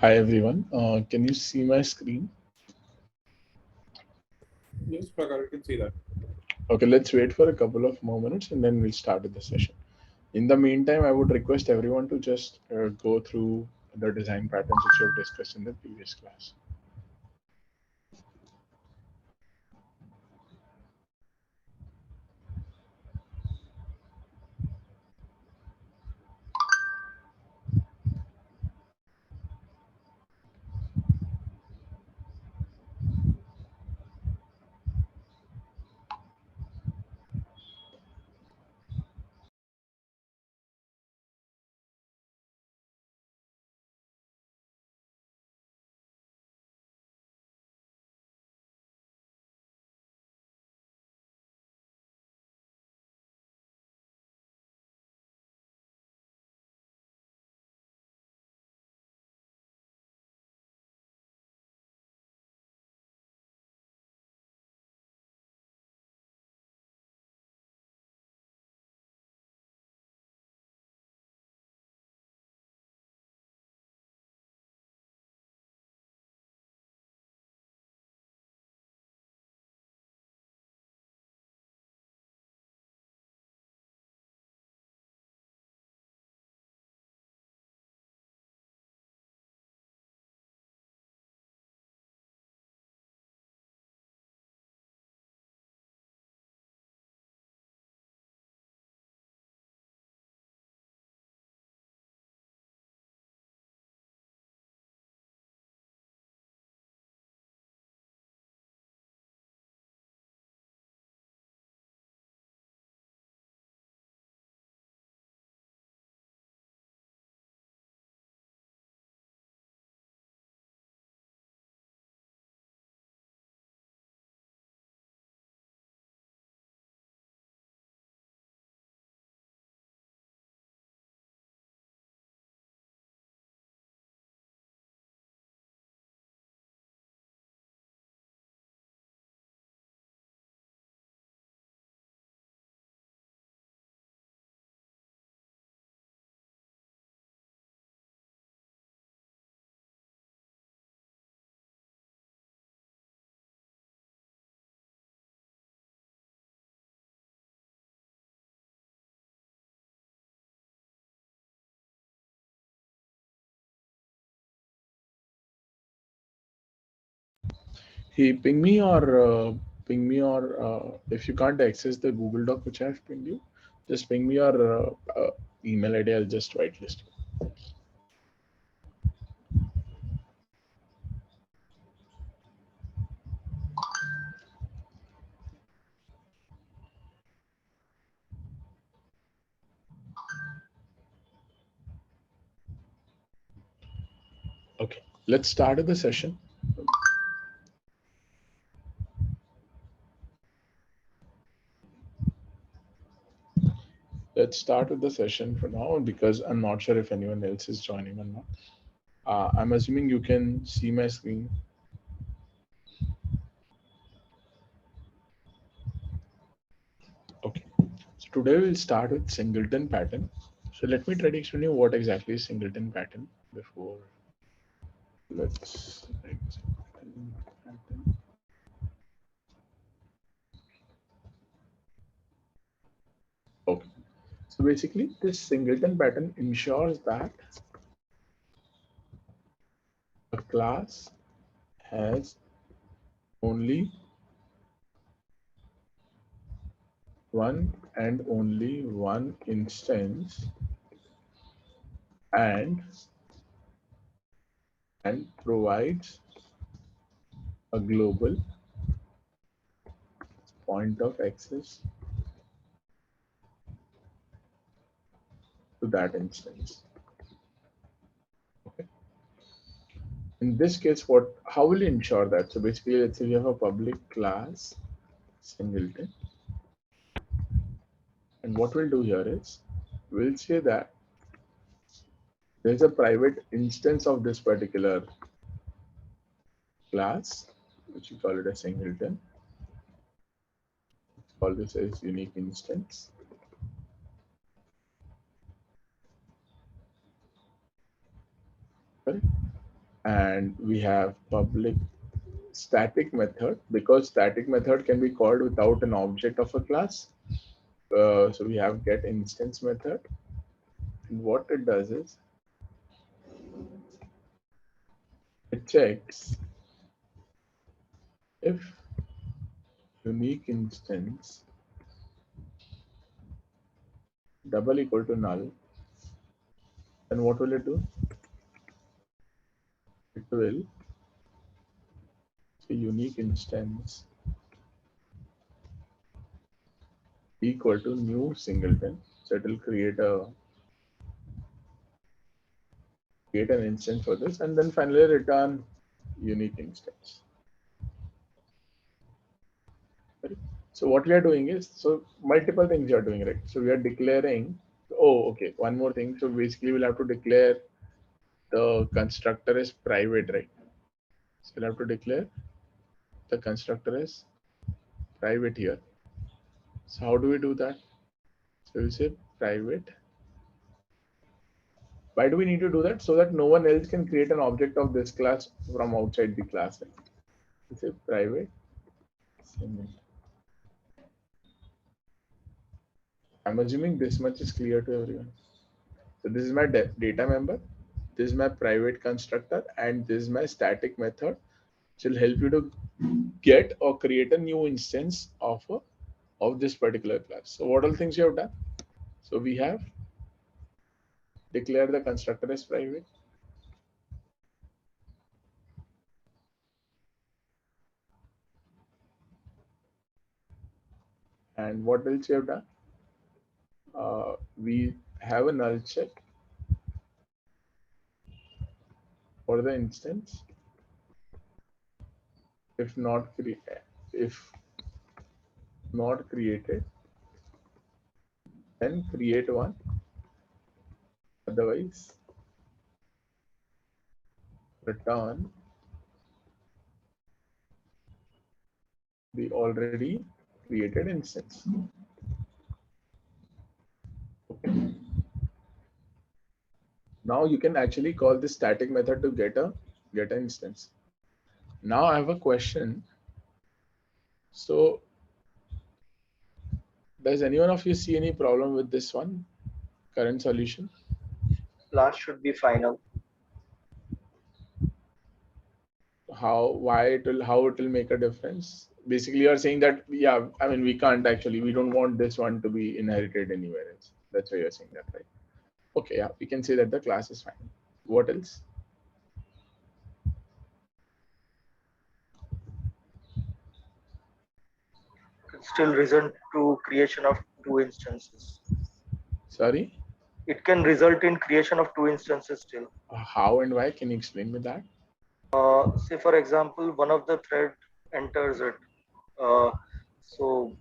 Hi everyone, can you see my screen? Yes, Prakar, I can see that. Okay, let's wait for a couple of more minutes and then we'll start with the session. In the meantime, I would request everyone to just go through the design patterns which you have discussed in the previous class. Hey, ping me or if you can't access the Google Doc which I have pinged you, just ping me your email ID. I'll just whitelist you. Okay, let's start with the session. Let's start with the session for now because I'm not sure if anyone else is joining or not. I'm assuming you can see my screen. Okay, so today we'll start with singleton pattern. So let me try to explain you what exactly is singleton pattern before let's write singleton pattern. Okay, so basically this singleton pattern ensures that a class has only one and only one instance and provides a global point of access to that instance. Okay. In this case, how will you ensure that? So basically, let's say you have a public class singleton, and what we'll do here is we'll say that there's a private instance of this particular class, which we call it a singleton. Let's call this as unique instance. Correct? and we have public static method, because static method can be called without an object of a class. So we have get instance method, and what it does is it checks if unique instance double equal to null, then what will it do? It will say unique instance equal to new singleton. So it will create an instance for this, and then finally return unique instance. Right? So what we are doing is, so multiple things you are doing, right? So we are declaring, oh, okay, one more thing. So basically we'll have to declare the constructor is private, right? So we'll have to declare the constructor is private here. So how do we do that? So we say private. Why do we need to do that? So that no one else can create an object of this class from outside the class. Right? We say private. I'm assuming this much is clear to everyone. So this is my data member. This is my private constructor, and this is my static method, which will help you to get or create a new instance of this particular class. So what all things you have done? So we have declared the constructor as private. And what else you have done? We have a null check for the instance. If not created, then create one. Otherwise, return the already created instance. Okay. Now you can actually call this static method to get an instance. Now I have a question. So does anyone of you see any problem with this one current solution? Class should be final. How it will make a difference? Basically, you're saying that, yeah, I mean, we can't actually, we don't want this one to be inherited anywhere else. That's why you're saying that, right? Okay, yeah, we can say that the class is fine. What else? Can still result to creation of two instances. Sorry, It can result in creation of two instances still. how and why? Can you explain me that? Say for example, one of the thread enters it. Uh, so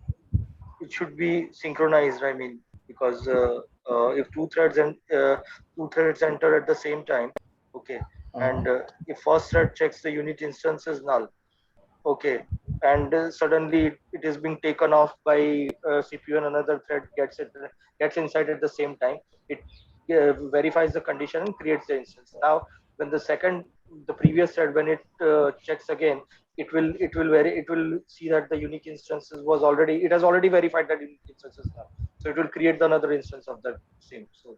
it should be synchronized. I mean, because if two threads enter at the same time, okay, Uh-huh. and if first thread checks the unit instance is null, okay, and suddenly it is being taken off by CPU, and another thread gets inside at the same time. It verifies the condition and creates the instance. Now when the previous thread, when it checks again, it will see that the unique instances it has already verified that unique instances now, so it will create another instance of that same. So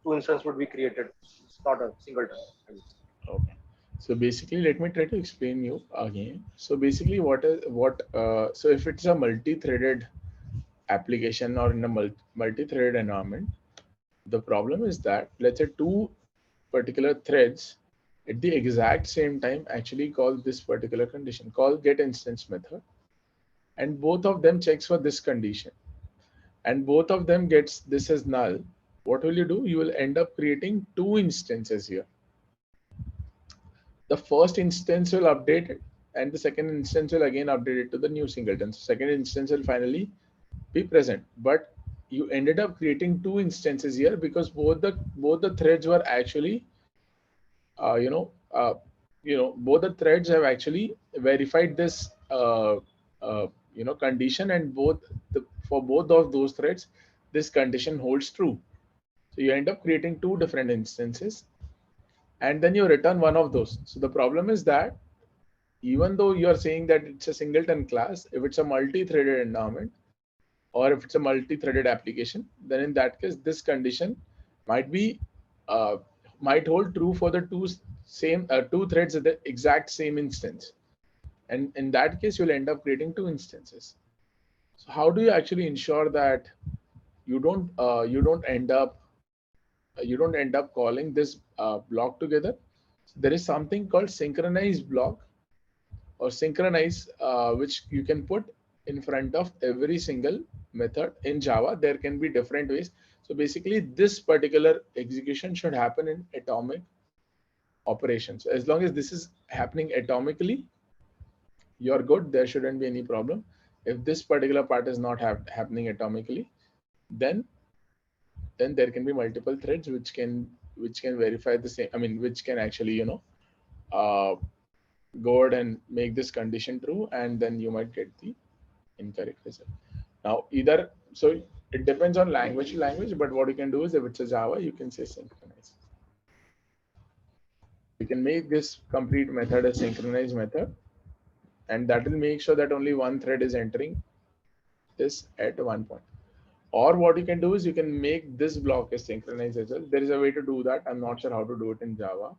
two instances would be created. It's not a singleton, I would say. Okay. So basically, let me try to explain you again. So basically, so if it's a multi-threaded application or in a multi-threaded environment, the problem is that let's say two particular threads at the exact same time actually call this particular condition, call get instance method, and both of them checks for this condition, and both of them gets this as null. What will you do? You will end up creating two instances here. The first instance will update it, and the second instance will again update it to the new singleton. So second instance will finally be present, but you ended up creating two instances here because both the threads were actually uh, you know uh, both the threads have actually verified this condition, and for both of those threads this condition holds true. So you end up creating two different instances, and then you return one of those. So the problem is that even though you are saying that it's a singleton class, if it's a multi-threaded environment or if it's a multi-threaded application, then in that case, this condition might be uh, might hold true for the two threads at the exact same instance, and in that case, you'll end up creating two instances. So how do you actually ensure that you don't end up calling this block together? So there is something called synchronize block or synchronize, which you can put in front of every single method in Java. There can be different ways. So basically, this particular execution should happen in atomic operations. As long as this is happening atomically, you're good. There shouldn't be any problem. If this particular part is not happening atomically, then there can be multiple threads which can verify the same. I mean, which can actually uh, go ahead and make this condition true, and then you might get the incorrect result. Now, either so it depends on language to language, but what you can do is if it's a Java, you can say synchronize. You can make this complete method a synchronize method, and that will make sure that only one thread is entering this at one point. Or what you can do is you can make this block as synchronized as well. There is a way to do that. I'm not sure how to do it in Java.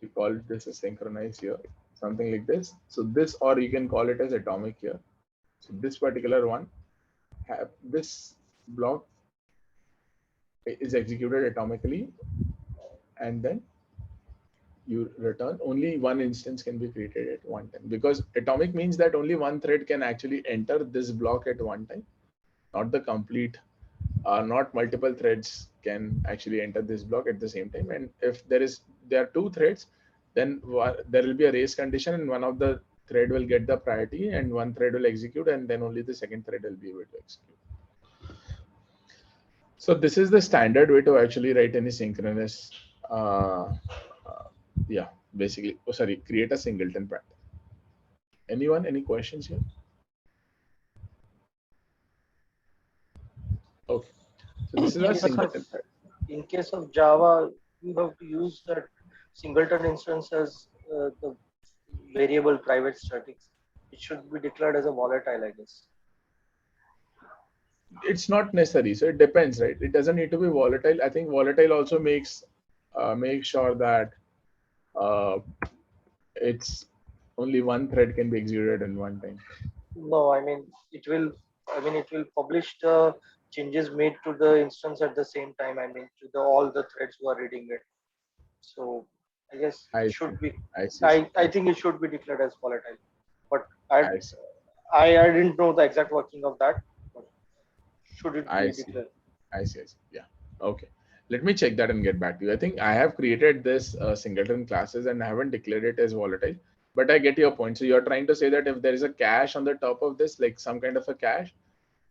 We call this as synchronize here, something like this. So this, or you can call it as atomic here. So this particular one, this block is executed atomically, and then you return only one instance can be created at one time, because atomic means that only one thread can actually enter this block at one time, not the complete, not multiple threads can actually enter this block at the same time. And if there are two threads, then there will be a race condition, and one of the thread will get the priority and one thread will execute, and then only the second thread will be able to execute. So this is the standard way to actually write any synchronous, yeah, basically, create a singleton pattern. Anyone, any questions here? Okay, so this is In a case of singleton pattern. in case of Java, you have to use that singleton instance as the variable private statics. It should be declared as a volatile, I guess. It's not necessary, so it depends, right? It doesn't need to be volatile. I think volatile also makes sure that it's only one thread can be executed in one time. No, it will publish the changes made to the instance at the same time. I mean, to all the threads who are reading it. So I guess it I see. should be. I see. I think it should be declared as volatile. But I I see. I didn't know the exact working of that. But should it I be see. declared? I see. Yeah. Okay. Let me check that and get back to you. I think I have created this singleton classes and I haven't declared it as volatile, but I get your point. So you're trying to say that if there is a cache on the top of this, like some kind of a cache,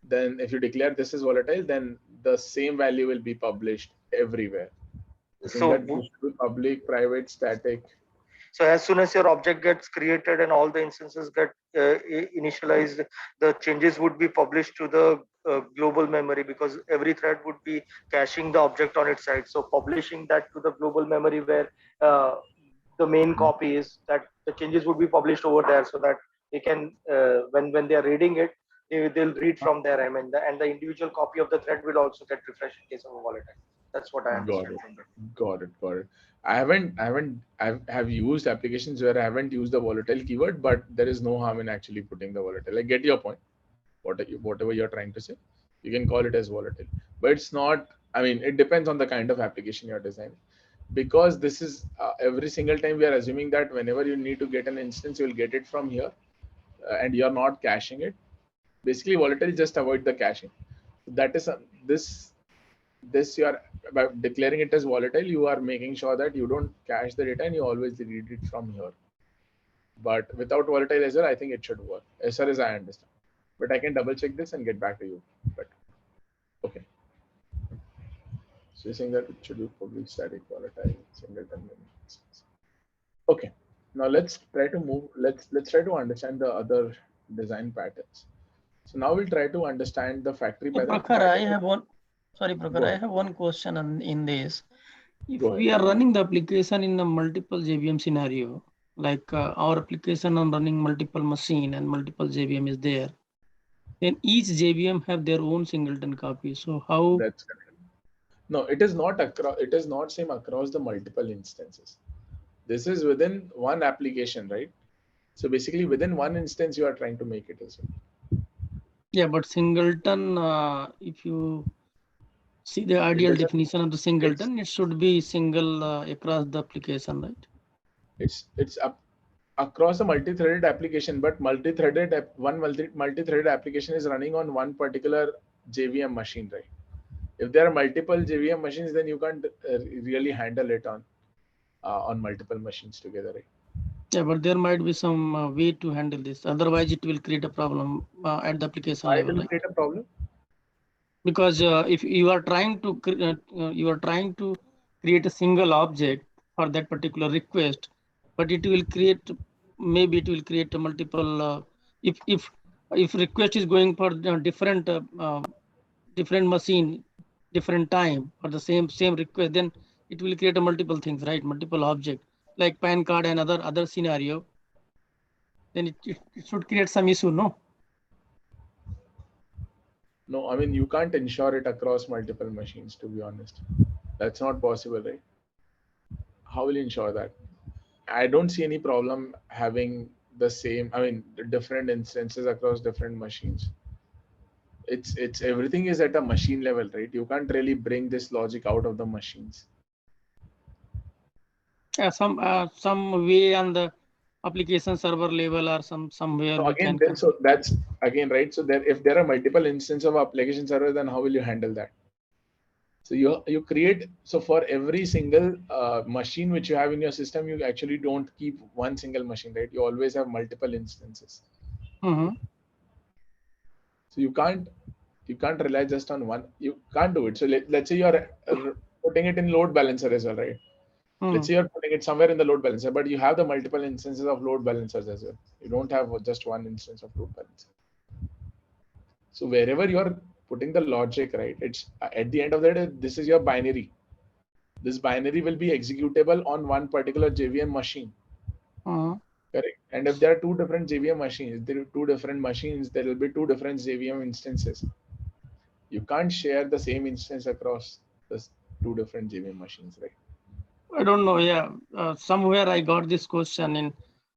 then if you declare this is volatile, then the same value will be published everywhere. I think So that this should be public, private, static. So as soon as your object gets created and all the instances get initialized, the changes would be published to the global memory, because every thread would be caching the object on its side. So publishing that to the global memory where the main copy is, that the changes would be published over there, so that they can, when they are reading it, they'll read from there. I mean, and the individual copy of the thread will also get refreshed in case of a volatile. That's what I Got understand it. from that. Got it. Got it. I have used applications where I haven't used the volatile keyword, but there is no harm in actually putting the volatile. I get your point. Whatever you're trying to say, you can call it as volatile, but it's not. I mean, it depends on the kind of application you're designing, because this is every single time we are assuming that whenever you need to get an instance, you'll get it from here, and you're not caching it. Basically, volatile just avoid the caching. That is this you are, by declaring it as volatile, you are making sure that you don't cache the data and you always read it from here. But without volatile as well, I think it should work as far as I understand. But I can double check this and get back to you. But okay. So you're saying that it should be public, static, volatile, singleton. Okay. Now let's try to move. Let's try to understand the other design patterns. So now we'll try to understand the factory So pattern. Prakhar, I have one. Sorry, Prakhar, Go I ahead. have one question in this. If Go we ahead. are running the application in a multiple JVM scenario, like our application on running multiple machine and multiple JVM is there, then each JVM have their own singleton copy. So how? That's correct. No, it is not across. It is not same across the multiple instances. This is within one application, right? So basically, within one instance, you are trying to make it as well. Yeah, but singleton, if you see the It ideal doesn't. definition of the It's singleton, it should be single across the application, right? it's up across the multi-threaded application, but multi-threaded application is running on one particular JVM machine, right? If there are multiple JVM machines, then you can't really handle it on multiple machines together, right? Yeah, but there might be some way to handle this. Otherwise, it will create a problem at the application Why it level, will right? create a problem? Because if you are trying to create a single object for that particular request, but it will create, maybe it will create a multiple. If request is going for different machine, different time for the same request, then it will create a multiple things, right? Multiple object like PAN card and other scenario. Then it should create some issue, no? No, I mean you can't ensure it across multiple machines. To be honest, that's not possible, right? How will you ensure that? I don't see any problem having the same. I mean, the different instances across different machines. It's everything is at a machine level, right? You can't really bring this logic out of the machines. Some way on the application server level or somewhere So we again, can then so that's again right. So there, if there are multiple instances of application server, then how will you handle that? So you create, so for every single machine which you have in your system, you actually don't keep one single machine, right? You always have multiple instances. Mhm. So you can't rely just on one. You can't do it. So let's say you're putting it in load balancer as well, right? Let's Mhm. say you're putting it somewhere in the load balancer, but you have the multiple instances of load balancers as well. You don't have just one instance of load balancer. So wherever you're putting the logic, right, it's at the end of the day, this is your binary. This binary will be executable on one particular JVM machine. Mhm. Correct. And if there are two different JVM machines, there are two different machines, there will be two different JVM instances. You can't share the same instance across the two different JVM machines, right? I don't know. Yeah, somewhere I got this question in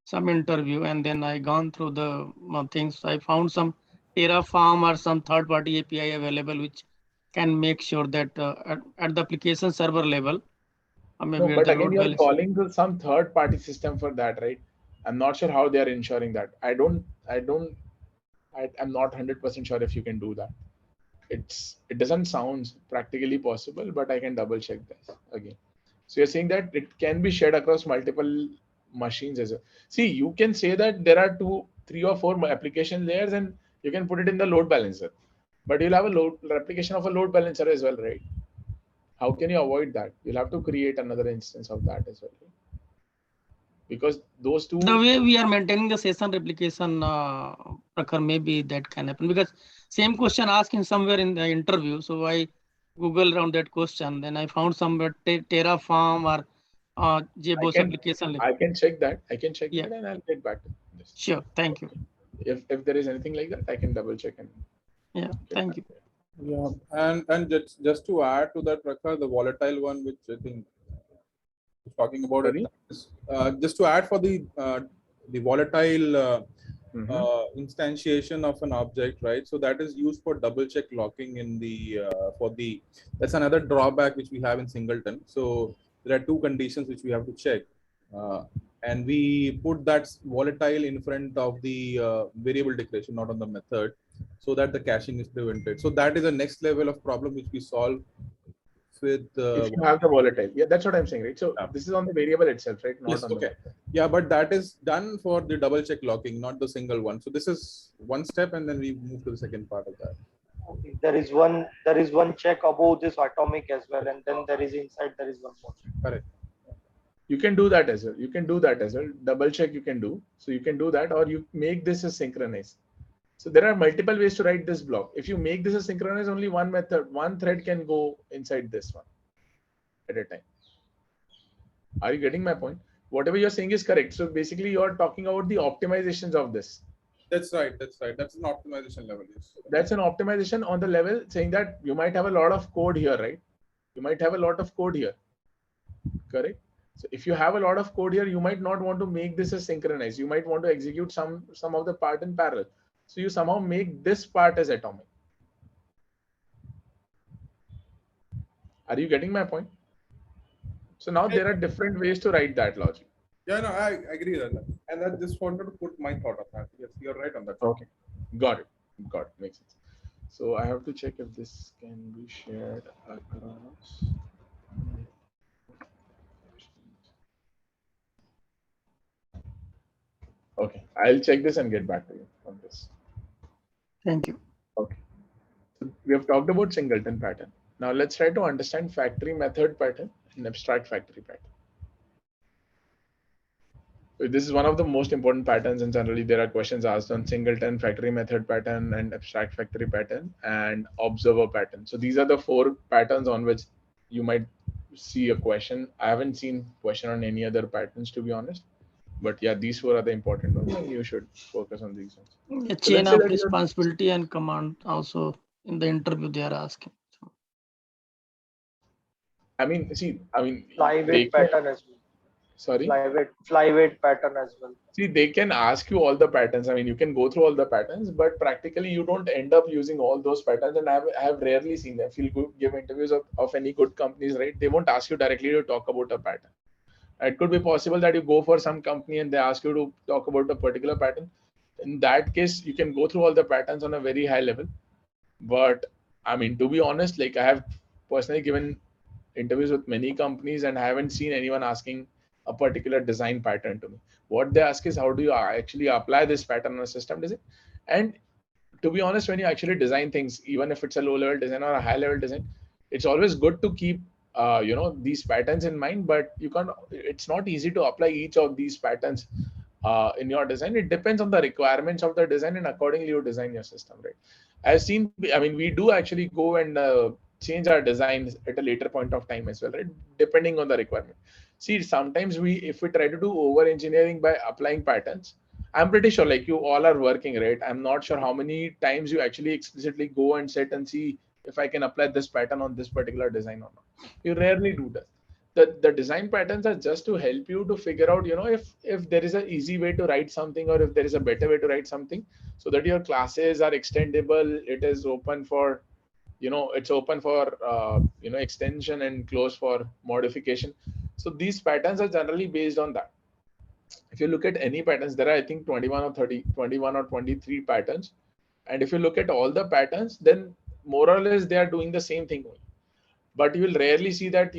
some interview, and then I gone through the things. I found some Terraform or some third-party API available, which can make sure that at the application server level, No, maybe at but the again, load you're balance. calling to some third party system for that, right? I'm not sure how they are ensuring that. I'm not 100% sure if you can do that. It doesn't sound practically possible, but I can double check this again. So you're saying that it can be shared across multiple machines as well. See, you can say that there are two, three or four application layers, and you can put it in the load balancer, but you'll have a load replication of a load balancer as well, right? How can you avoid that? You'll have to create another instance of that as well, right? Because those The two. way we are maintaining the session replication, Prakhar, maybe that can happen, because same question asked in somewhere in the interview. So I Google around that question, then I found somewhere Terraform or I JBoss can application. I can check that. I can check Yeah, that, and I'll get back to this. sure. Thank you. Okay. If there is anything like that, I can double check and Yeah, get thank back you. to you. Yeah, and just to add to that, Rakha, the volatile one, which I think is talking about it, Sorry. just to add for the volatile Mm-hmm. instantiation of an object, right? So that is used for double check locking in the for the that's another drawback which we have in singleton. So there are two conditions which we have to check, uh, and we put that volatile in front of the variable declaration, not on the method, so that the caching is prevented. So that is the next level of problem which we solve with If you have the volatile, yeah, that's what I'm saying, right? So yeah. this is on the variable itself, right? Not Yes, on the okay. method. Yeah, but that is done for the double check locking, not the single one. So this is one step, and then we move to the second part of that. Okay, there is one check above this atomic as well, and then there is inside there is one more check. Correct. You can do that as well. You can do that as well. Double check you can do. So you can do that, or you make this as synchronized. So there are multiple ways to write this block. If you make this as synchronized, only one method, one thread can go inside this one at a time. Are you getting my point? Whatever you're saying is correct. So basically you're talking about the optimizations of this. That's right. That's right. That's an optimization level. Yes. That's an optimization on the level saying that you might have a lot of code here, right? You might have a lot of code here, correct? So if you have a lot of code here, you might not want to make this as synchronized. You might want to execute some of the part in parallel. So you somehow make this part as atomic. Are you getting my point? So now there are different ways to write that logic. Yeah, no, I agree with that. And I just wanted to put my thought on that. Yes, you're right on that. Okay, got it. Got it. Makes sense. So I have to check if this can be shared across. Okay, I'll check this and get back to you on this. Thank you. Okay. So we have talked about singleton pattern. Now let's try to understand factory method pattern and abstract factory pattern. So this is one of the most important patterns, and generally there are questions asked on singleton, factory method pattern, and abstract factory pattern, and observer pattern. So these are the 4 patterns on which you might see a question. I haven't seen question on any other patterns, to be honest. But yeah, these 4 are the important ones, and you should focus on these ones. A chain of responsibility and command also in the interview they are asking. I mean, see, I mean, Flyweight pattern as well. Sorry. Flyweight pattern as well. See, they can ask you all the patterns. I mean, you can go through all the patterns, but practically you don't end up using all those patterns. And I have rarely seen them. If you give interviews of any good companies, right, they won't ask you directly to talk about a pattern. It could be possible that you go for some company and they ask you to talk about a particular pattern. In that case, you can go through all the patterns on a very high level. But I mean, to be honest, like I have personally given interviews with many companies and I haven't seen anyone asking a particular design pattern to me. What they ask is how do you actually apply this pattern on a system design? And to be honest, when you actually design things, even if it's a low level design or a high level design, it's always good to keep these patterns in mind, but you can't, it's not easy to apply each of these patterns in your design. It depends on the requirements of the design, and accordingly you design your system, right? I've seen, I mean, we do actually go and change our designs at a later point of time as well, right? Depending on the requirement. See, sometimes if we try to do over engineering by applying patterns, I'm pretty sure like you all are working, right? I'm not sure how many times you actually explicitly go and sit and see if I can apply this pattern on this particular design or not. You rarely do that. The design patterns are just to help you to figure out, if there is an easy way to write something or if there is a better way to write something, so that your classes are extendable. It is open for, it's open for, extension and closed for modification. So these patterns are generally based on that. If you look at any patterns, there are, I think 21 or 30, 21 or 23 patterns. And if you look at all the patterns, then more or less they are doing the same thing only. But you will rarely see that,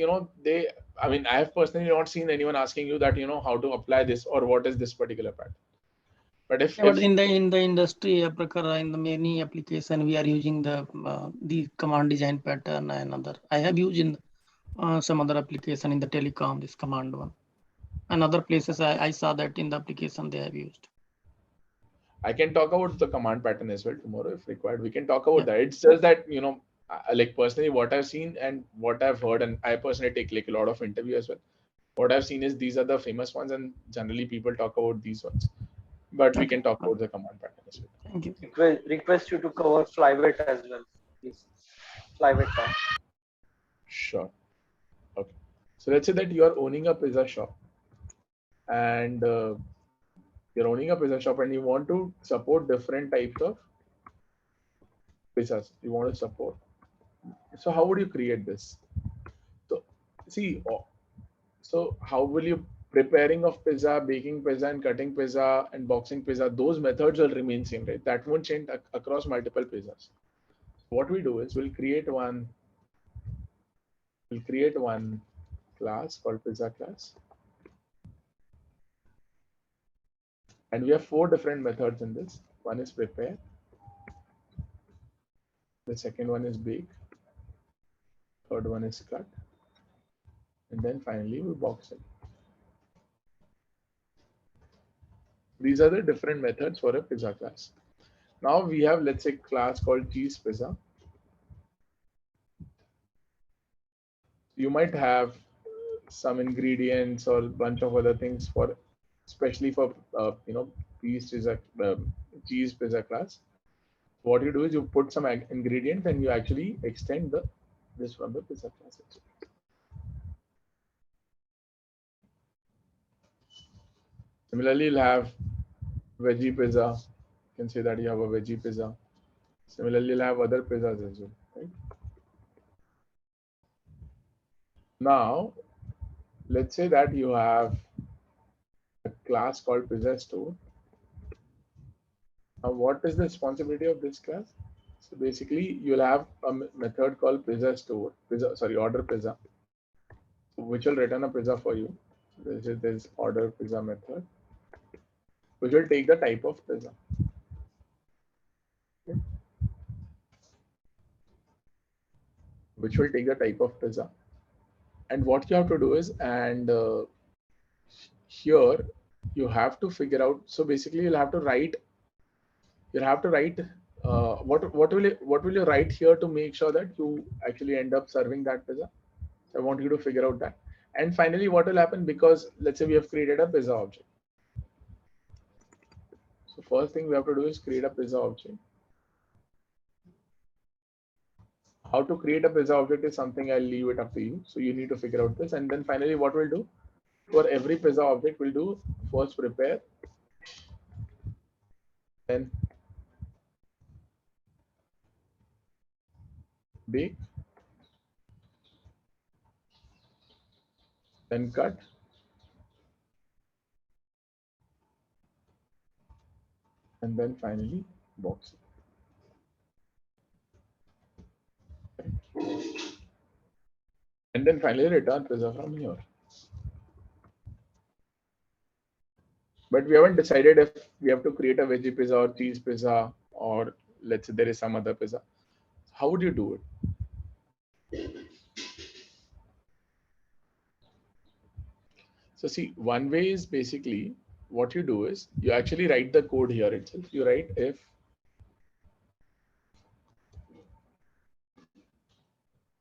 I mean, I have personally not seen anyone asking you that, how to apply this or what is this particular pattern. But but in the industry, in the many application, we are using the command design pattern and other. I have used in some other application in the telecom, this command one. And other places I saw that in the application they have used. I can talk about the command pattern as well tomorrow if required. We can talk about that. It's just that, like personally what I've seen and what I've heard, and I personally take like a lot of interview as well. What I've seen is these are the famous ones, and generally people talk about these ones. But we can talk about the command pattern as well. Thank you. Request you to cover flyweight as well, please. Flyweight pattern. Sure. Okay. So let's say that you are owning a pizza shop, and you're owning a pizza shop and you want to support different types of pizzas. You want to support. So how would you create this? So see, so how will you preparing of pizza, baking pizza, and cutting pizza and boxing pizza? Those methods will remain same, right? That won't change across multiple pizzas. What we do is we'll create one class called pizza class. And we have 4 different methods in this. One is prepare. The second one is bake. Third one is cut. And then finally we box it. These are the different methods for a pizza class. Now we have, let's say, class called cheese pizza. You might have some ingredients or bunch of other things for, especially for cheese pizza, cheese pizza class. What you do is you put some ingredients and you actually extend the this from the pizza class itself. Similarly, you'll have veggie pizza. You can say that you have a veggie pizza. Similarly, you'll have other pizzas as well. Right? Now, let's say that you have a class called pizza store. Now, what is the responsibility of this class? So basically, you'll have a method called pizza store, order pizza, which will return a pizza for you. This is this order pizza method, which will take the type of pizza. Okay. Which will take the type of pizza. And what you have to do is, and here you have to figure out. So basically, you'll have to write. You'll have to write what will you write here to make sure that you actually end up serving that pizza. So I want you to figure out that. And finally, what will happen, because let's say we have created a pizza object. So first thing we have to do is create a pizza object. How to create a pizza object is something I'll leave it up to you. So you need to figure out this. And then finally, what we'll do for every pizza object, we'll do first prepare, then bake, then cut, and then finally box it. And then finally return pizza from here. But we haven't decided if we have to create a veggie pizza or cheese pizza, or let's say there is some other pizza. How would you do it? So see, one way is basically what you do is you actually write the code here itself. You write if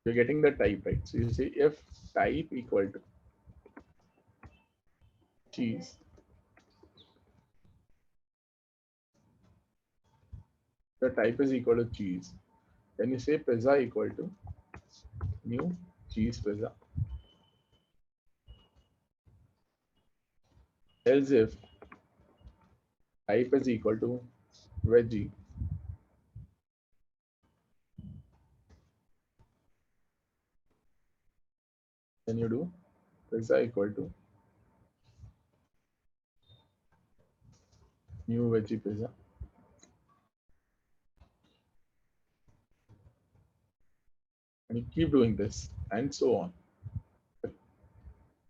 you're getting the type right. So you say if type equal to cheese, the type is equal to cheese. Then you say pizza equal to new cheese pizza. Else if type is equal to veggie, then you do pizza equal to new veggie pizza. And you keep doing this and so on.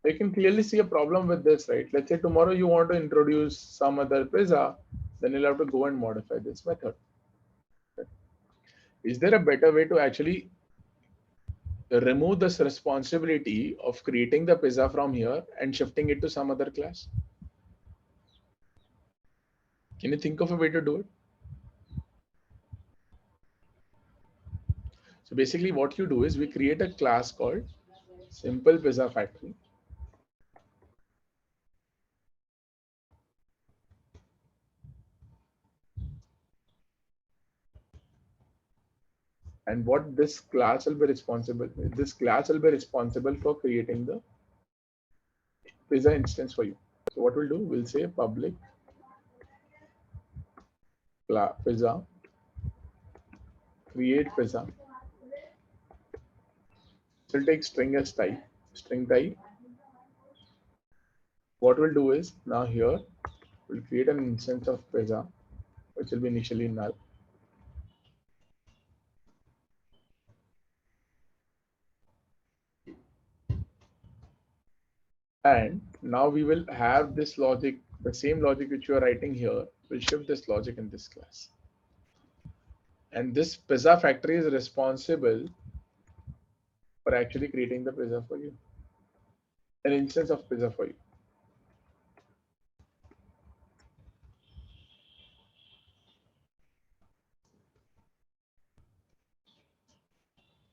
You can clearly see a problem with this, right? Let's say tomorrow you want to introduce some other pizza, then you'll have to go and modify this method. Is there a better way to actually remove this responsibility of creating the pizza from here and shifting it to some other class? Can you think of a way to do it? So basically what you do is we create a class called simple pizza factory. And what this class will be responsible for creating the pizza instance for you. So what we'll do, we'll say public pizza, create pizza. So we'll take string as type, string type. What we'll do is now here we'll create an instance of pizza, which will be initially null. And now we will have this logic, the same logic which you are writing here, we'll shift this logic in this class. And this pizza factory is responsible for actually creating the pizza for you, an instance of pizza for you.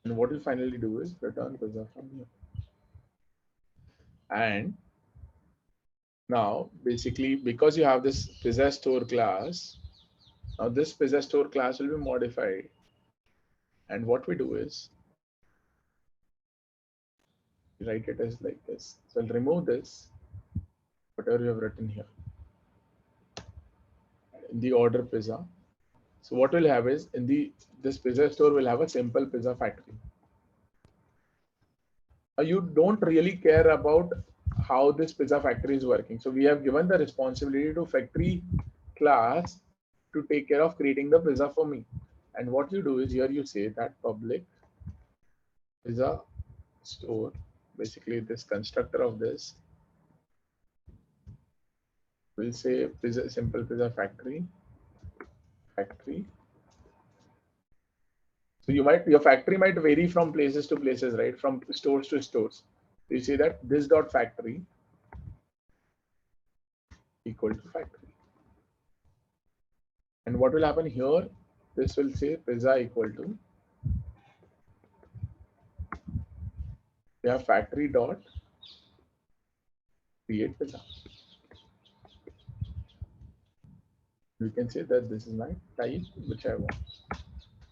And what we'll finally do is return pizza from here. And now basically because you have this pizza store class, now this pizza store class will be modified. And what we do is we write it as like this. So I'll remove this, whatever you have written here in the order pizza. So what we'll have is in this pizza store will have a simple pizza factory. You don't really care about how this pizza factory is working. So we have given the responsibility to factory class to take care of creating the pizza for me. And what you do is here you say that public pizza store, basically this constructor of this will say pizza, simple pizza factory. So your factory might vary from places to places, right? From stores to stores. So you say that this dot factory equal to factory. And what will happen here? This will say pizza equal to, we have factory dot create pizza. You can say that this is my type which I want.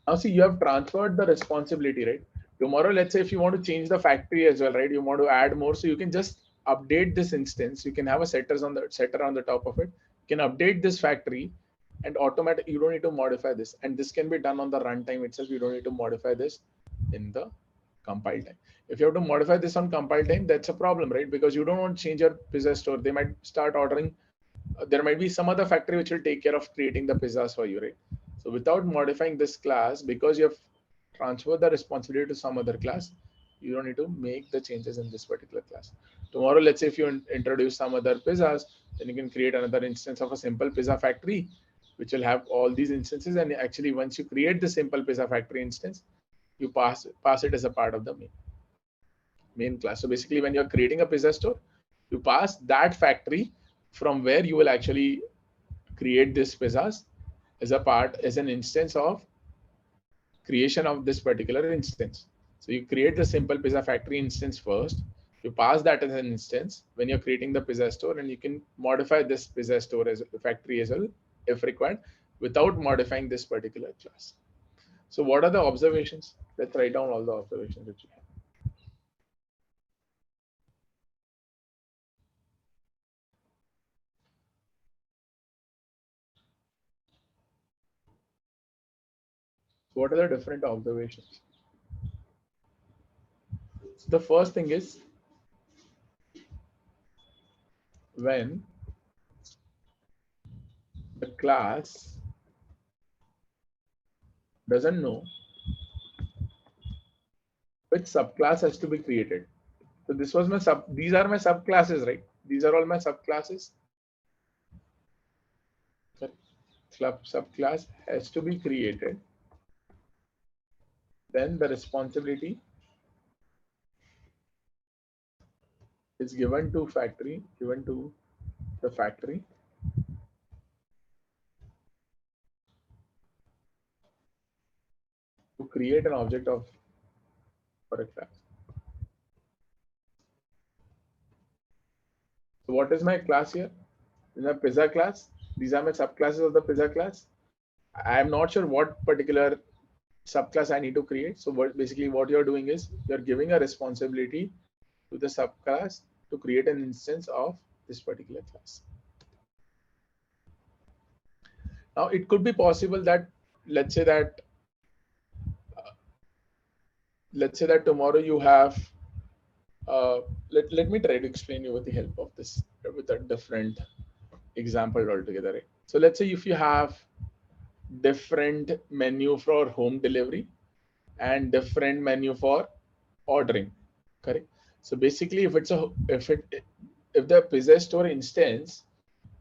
Now see, you have transferred the responsibility, right? Tomorrow, let's say if you want to change the factory as well, right? You want to add more, so you can just update this instance. You can have a setter on the top of it. You can update this factory and automatically you don't need to modify this. And this can be done on the runtime itself. You don't need to modify this in the compile time. If you have to modify this on compile time, that's a problem, right? Because you don't want to change your pizza store. They might start ordering. There might be some other factory which will take care of creating the pizzas for you, right? So without modifying this class, because you have transferred the responsibility to some other class, you don't need to make the changes in this particular class. Tomorrow, let's say if you introduce some other pizzas, then you can create another instance of a simple pizza factory, which will have all these instances. And actually, once you create the simple pizza factory instance, you pass it as a part of the main class. So basically, when you're creating a pizza store, you pass that factory from where you will actually create these pizzas as an instance of creation of this particular instance. So you create the simple pizza factory instance first. You pass that as an instance when you're creating the pizza store, and you can modify this pizza store as a factory as well if required without modifying this particular class. So what are the observations? Let's write down all the observations that you have. So what are the different observations? So the first thing is when the class doesn't know which subclass has to be created. So this was my these are my subclasses, right? These are all my subclasses. Subclass has to be created. Then the responsibility is given to the factory to create an object of for a class. So what is my class here? In the pizza class, these are my subclasses of the pizza class. I am not sure what particular subclass I need to create. So basically what you're doing is you're giving a responsibility to the subclass to create an instance of this particular class. Now it could be possible that let's say that tomorrow you have let me try to explain you with the help of this with a different example altogether, right? So let's say if you have different menu for home delivery and different menu for ordering, correct? So basically if the pizza store instance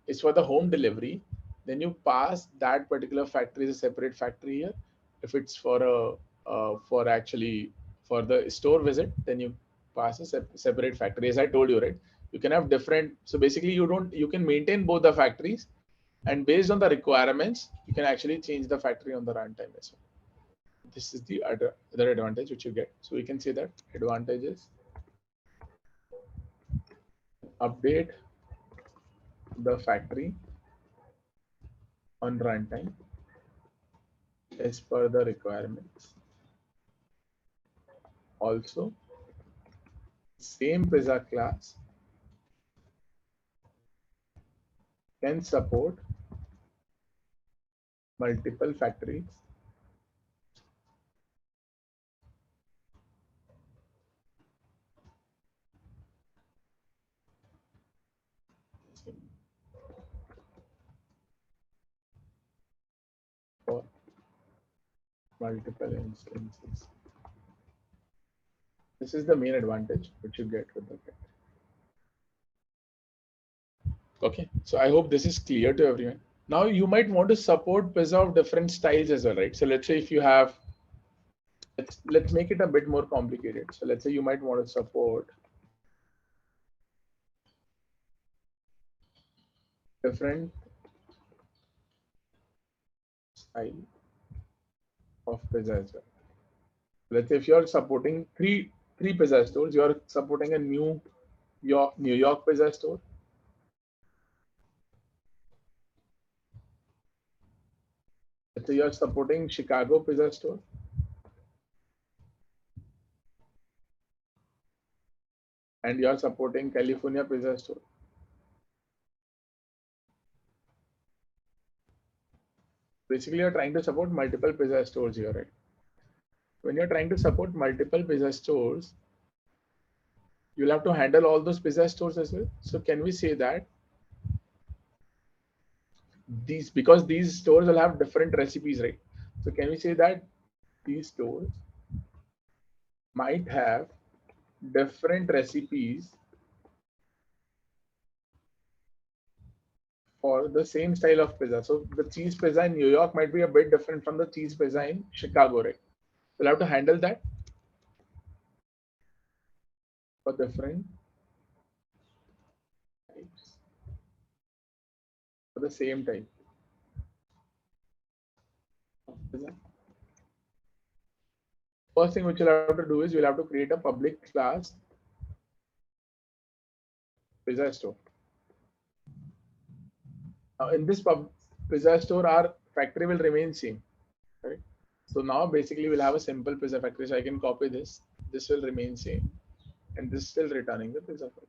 is for the home delivery, then you pass that particular factory as a separate factory here. If it's for for the store visit, then you pass a separate factory. As I told you, right? You can have different. So basically, you can maintain both the factories, and based on the requirements, you can actually change the factory on the runtime as well. This is the other advantage which you get. So we can say that advantages update the factory on runtime as per the requirements. Also, same pizza class can support multiple factories for multiple instances. This is the main advantage which you get with the factory. Okay, so I hope this is clear to everyone. Now you might want to support pizza of different styles as well, right? So let's say if you have, let's make it a bit more complicated. So let's say you might want to support different style of pizza as well. Let's say if you're supporting three pizza stores, you're supporting a New York pizza store, let's say you're supporting Chicago pizza store, and you're supporting California pizza store. Basically, you're trying to support multiple pizza stores here, right? When you're trying to support multiple pizza stores, you'll have to handle all those pizza stores as well. So can we say that because these stores will have different recipes, right? So can we say that these stores might have different recipes for the same style of pizza? So the cheese pizza in New York might be a bit different from the cheese pizza in Chicago, right? We'll have to handle that for different types for the same type of pizza. First thing which you'll have to do is you'll have to create a public class pizza store. Now in this pizza store, our factory will remain same, right? So now basically we'll have a simple pizza factory. So I can copy this. This will remain same, and this is still returning the pizza factory.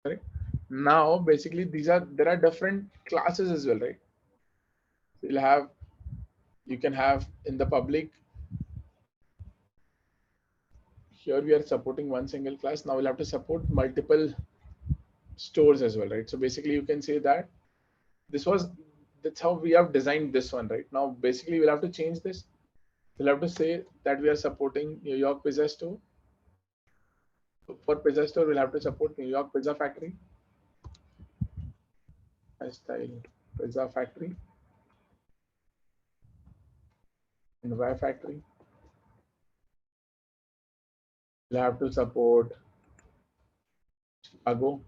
Right? Now basically there are different classes as well, right? So you can have in the public. Here we are supporting one single class. Now we'll have to support multiple stores as well, right? So basically you can say that that's how we have designed this one, right? Now basically we'll have to change this. We'll have to say that we are supporting New York Pizza Store. For Pizza Store, we'll have to support New York Pizza Factory, style Pizza Factory, and Y Factory. We'll have to support Chicago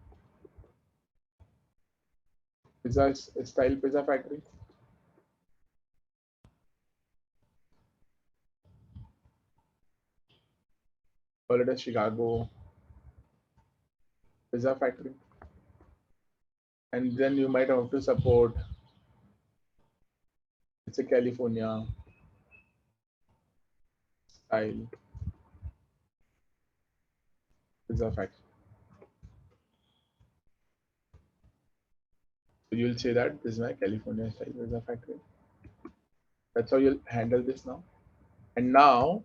Pizza style Pizza Factory. Call it a Chicago Pizza Factory. And then you might have to support, it's a California style Pizza Factory. So you'll say that this is my California style Pizza Factory. That's how you'll handle this now. And now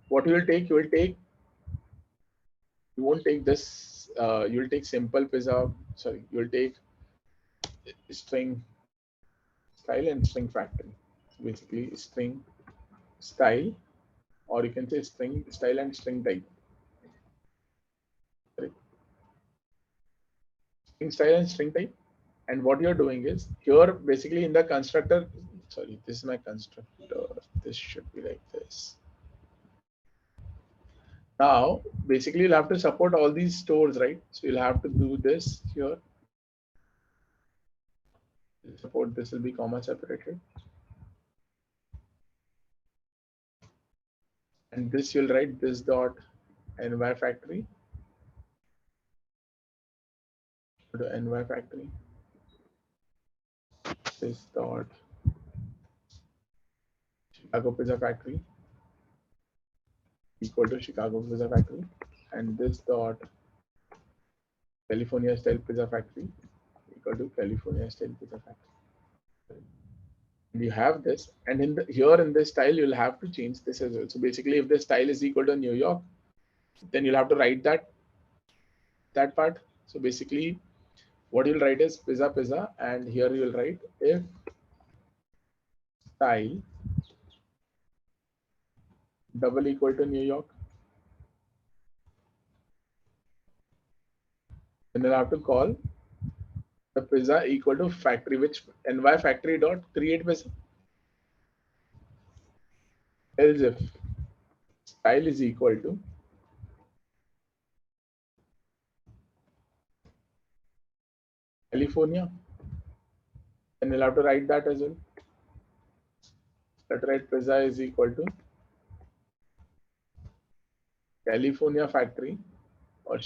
what you won't take this, you'll take simple pizza, sorry, you'll take string style and string factory. So basically string style, or you can say string style and string type. Right? String style and string type. And what you're doing is here basically in the constructor, sorry, this is my constructor. This should be like this. Now, basically you'll have to support all these stores, right? So you'll have to do this here. Support this will be comma separated. And this you'll write this dot ny factory Go to NY factory. This dot Chicago Pizza Factory equal to Chicago Pizza Factory, and this dot California Style Pizza Factory equal to California Style Pizza Factory. And you have this, and in the here in this style you'll have to change this as well. So basically, if the style is equal to New York, then you'll have to write that part. So basically, what you'll write is pizza pizza, and here you'll write if style double equal to New York, then you'll have to call the pizza equal to factory, which ny factory dot create pizza. Else if style is equal to California, then you'll have to write that as well. Let's write pizza is equal to California factory or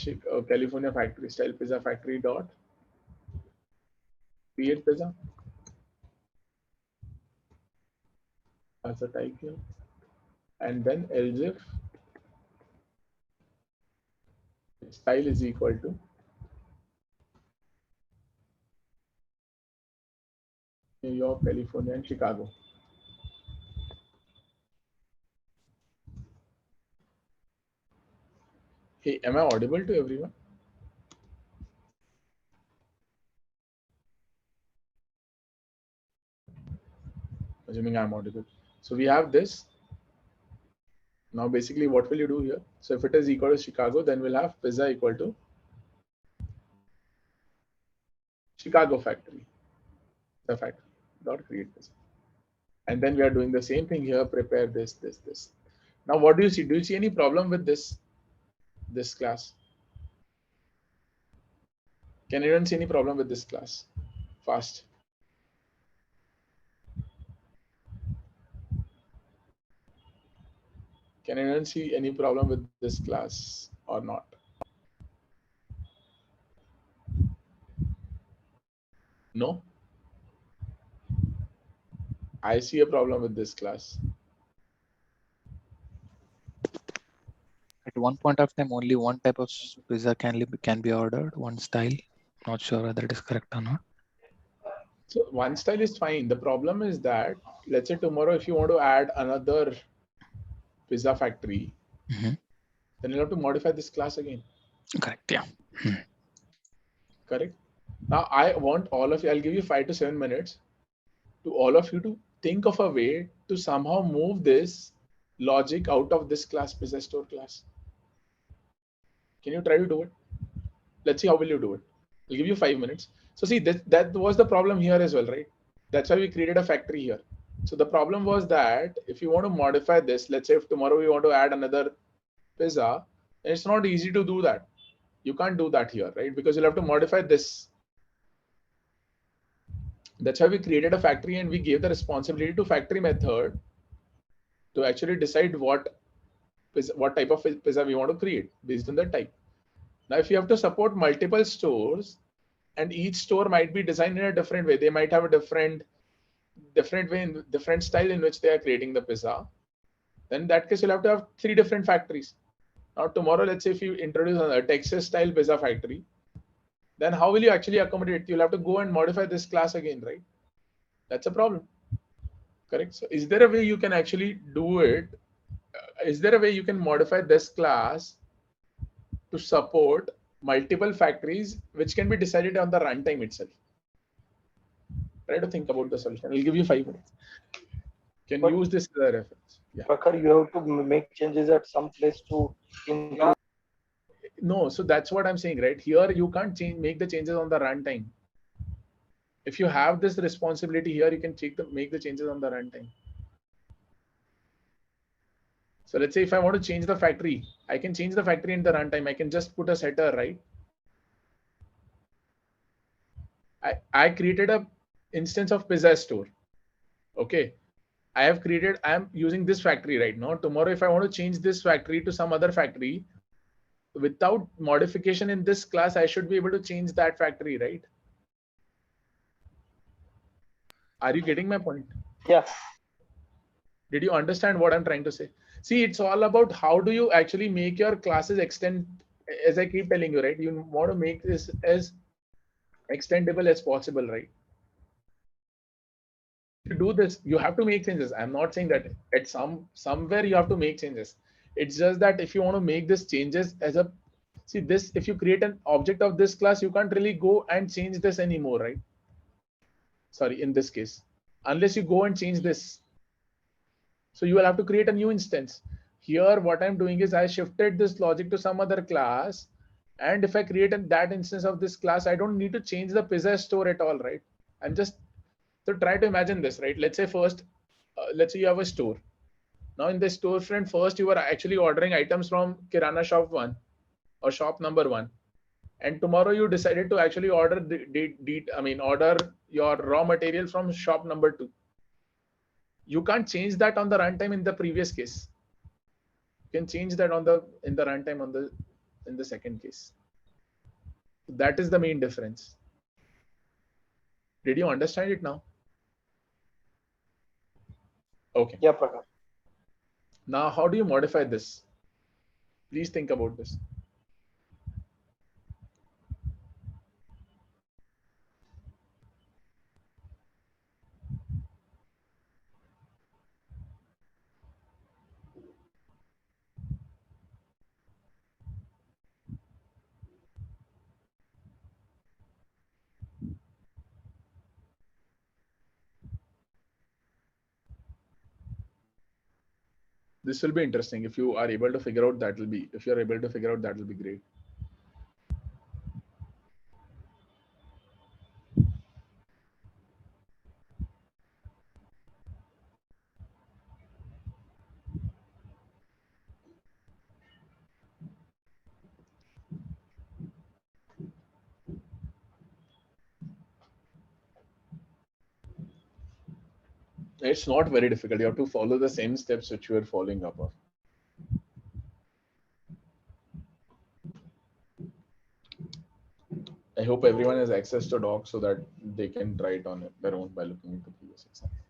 California factory style pizza factory dot create pizza as a type here, and then else if style is equal to New York, California, and Chicago. Hey, am I audible to everyone? Assuming I'm audible. So we have this. Now basically what will you do here? So if it is equal to Chicago, then we'll have pizza equal to Chicago factory. The factory dot create pizza. And then we are doing the same thing here, prepare this. Now what do you see? Do you see any problem with this class? Can anyone see any problem with this class? Fast. Can anyone see any problem with this class or not? No? I see a problem with this class. At one point of time, only one type of pizza can be ordered, one style. Not sure whether it is correct or not. So one style is fine. The problem is that, let's say tomorrow, if you want to add another pizza factory, then you'll have to modify this class again. Correct. Yeah. Correct. Now I want all of you, I'll give you 5 to 7 minutes to all of you to think of a way to somehow move this logic out of this class, pizza store class. Can you try to do it? Let's see how will you do it. I'll give you 5 minutes. So see, that was the problem here as well, right? That's why we created a factory here. So the problem was that if you want to modify this, let's say if tomorrow we want to add another pizza, it's not easy to do that. You can't do that here, right? Because you'll have to modify this. That's why we created a factory and we gave the responsibility to factory method to actually decide what type of pizza we want to create based on the type. Now, if you have to support multiple stores and each store might be designed in a different way, they might have a different way, different style in which they are creating the pizza. Then in that case, you'll have to have 3 different factories. Now, tomorrow, let's say if you introduce a Texas style pizza factory, then how will you actually accommodate? You'll have to go and modify this class again, right? That's a problem. Correct. So is there a way you can actually do it? Is there a way you can modify this class to support multiple factories, which can be decided on the runtime itself? Try to think about the solution. I'll give you 5 minutes. Can use this as a reference. Yeah. Prakhar, you have to make changes at some place to include. No, so that's what I'm saying, right? Here you can't make the changes on the runtime. If you have this responsibility here, you can make the changes on the runtime. So let's say if I want to change the factory, I can change the factory in the runtime. I can just put a setter, right? I created a instance of pizza store. Okay. I'm using this factory right now. Tomorrow, if I want to change this factory to some other factory, without modification in this class, I should be able to change that factory, right? Are you getting my point? Yeah. Did you understand what I'm trying to say? See, it's all about how do you actually make your classes extend, as I keep telling you, right? You want to make this as extendable as possible, right? To do this, you have to make changes. I'm not saying that at somewhere you have to make changes. It's just that if you want to make this changes as a, see this, if you create an object of this class, you can't really go and change this anymore, right? Sorry, in this case, unless you go and change this. So you will have to create a new instance. Here, what I'm doing is I shifted this logic to some other class. And if I create that instance of this class, I don't need to change the pizza store at all, right? I'm just, so try to imagine this, right? Let's say first, let's say you have a store. Now in this storefront, first you are actually ordering items from Kirana shop 1 or shop number 1. And tomorrow you decided to actually order order your raw material from shop number 2. You can't change that on the runtime in the previous case. You can change that on the in the runtime on the in the second case. That is the main difference. Did you understand it now? Okay. Yeah, Prakash. Now, how do you modify this? Please think about this. This will be interesting. If you are able to figure out, that will be, if you're able to figure out, that will be great. It's not very difficult. You have to follow the same steps which you are following up of. I hope everyone has access to docs so that they can try it on their own by looking into previous examples.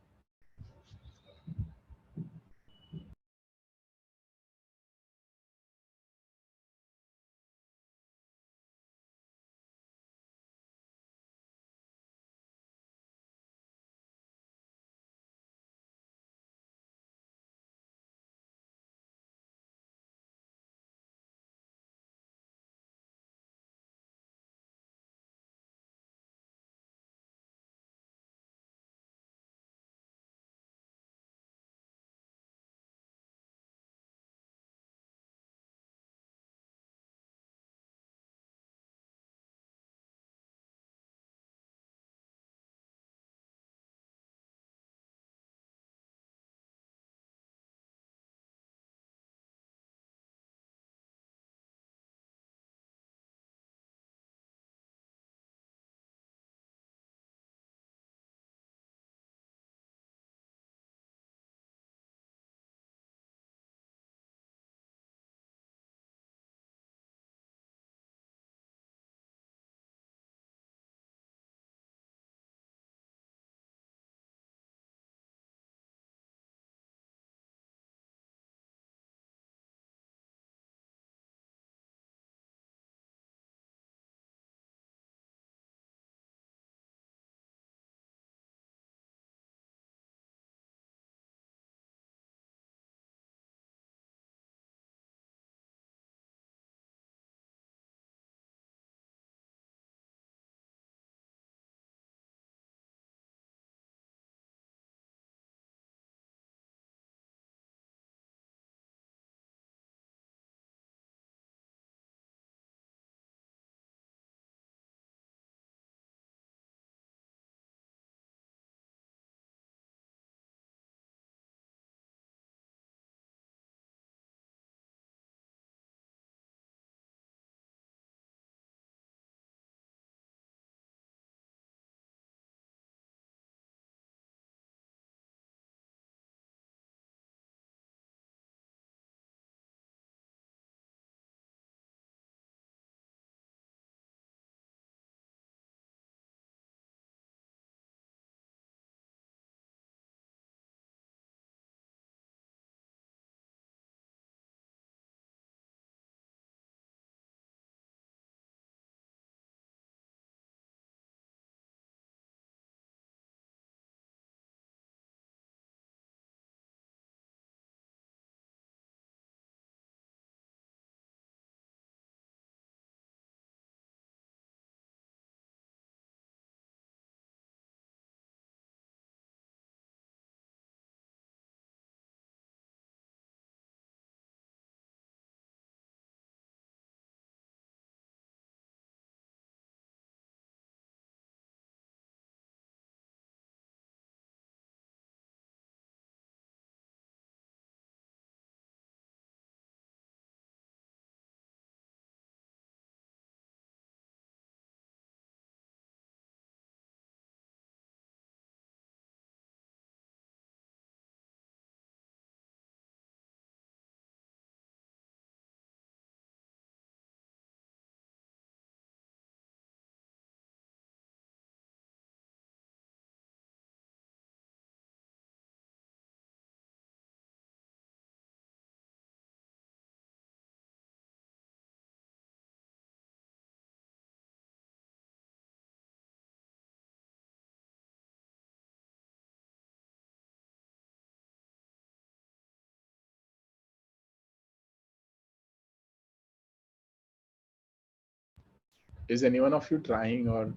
Is anyone of you trying, or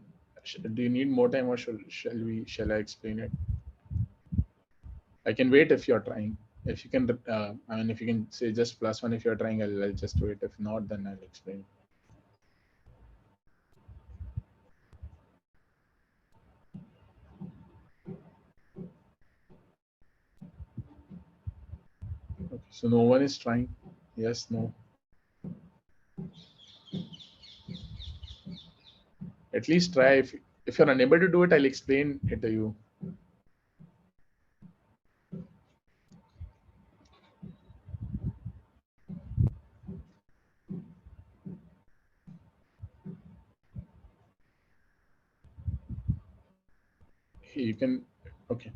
do you need more time, or shall I explain it? I can wait if you're trying. If you can, I mean, if you can say just +1 if you're trying, I'll just wait. If not, then I'll explain. Okay, so no one is trying. Yes, no. At least try. If you're unable to do it, I'll explain it to you. You can, okay.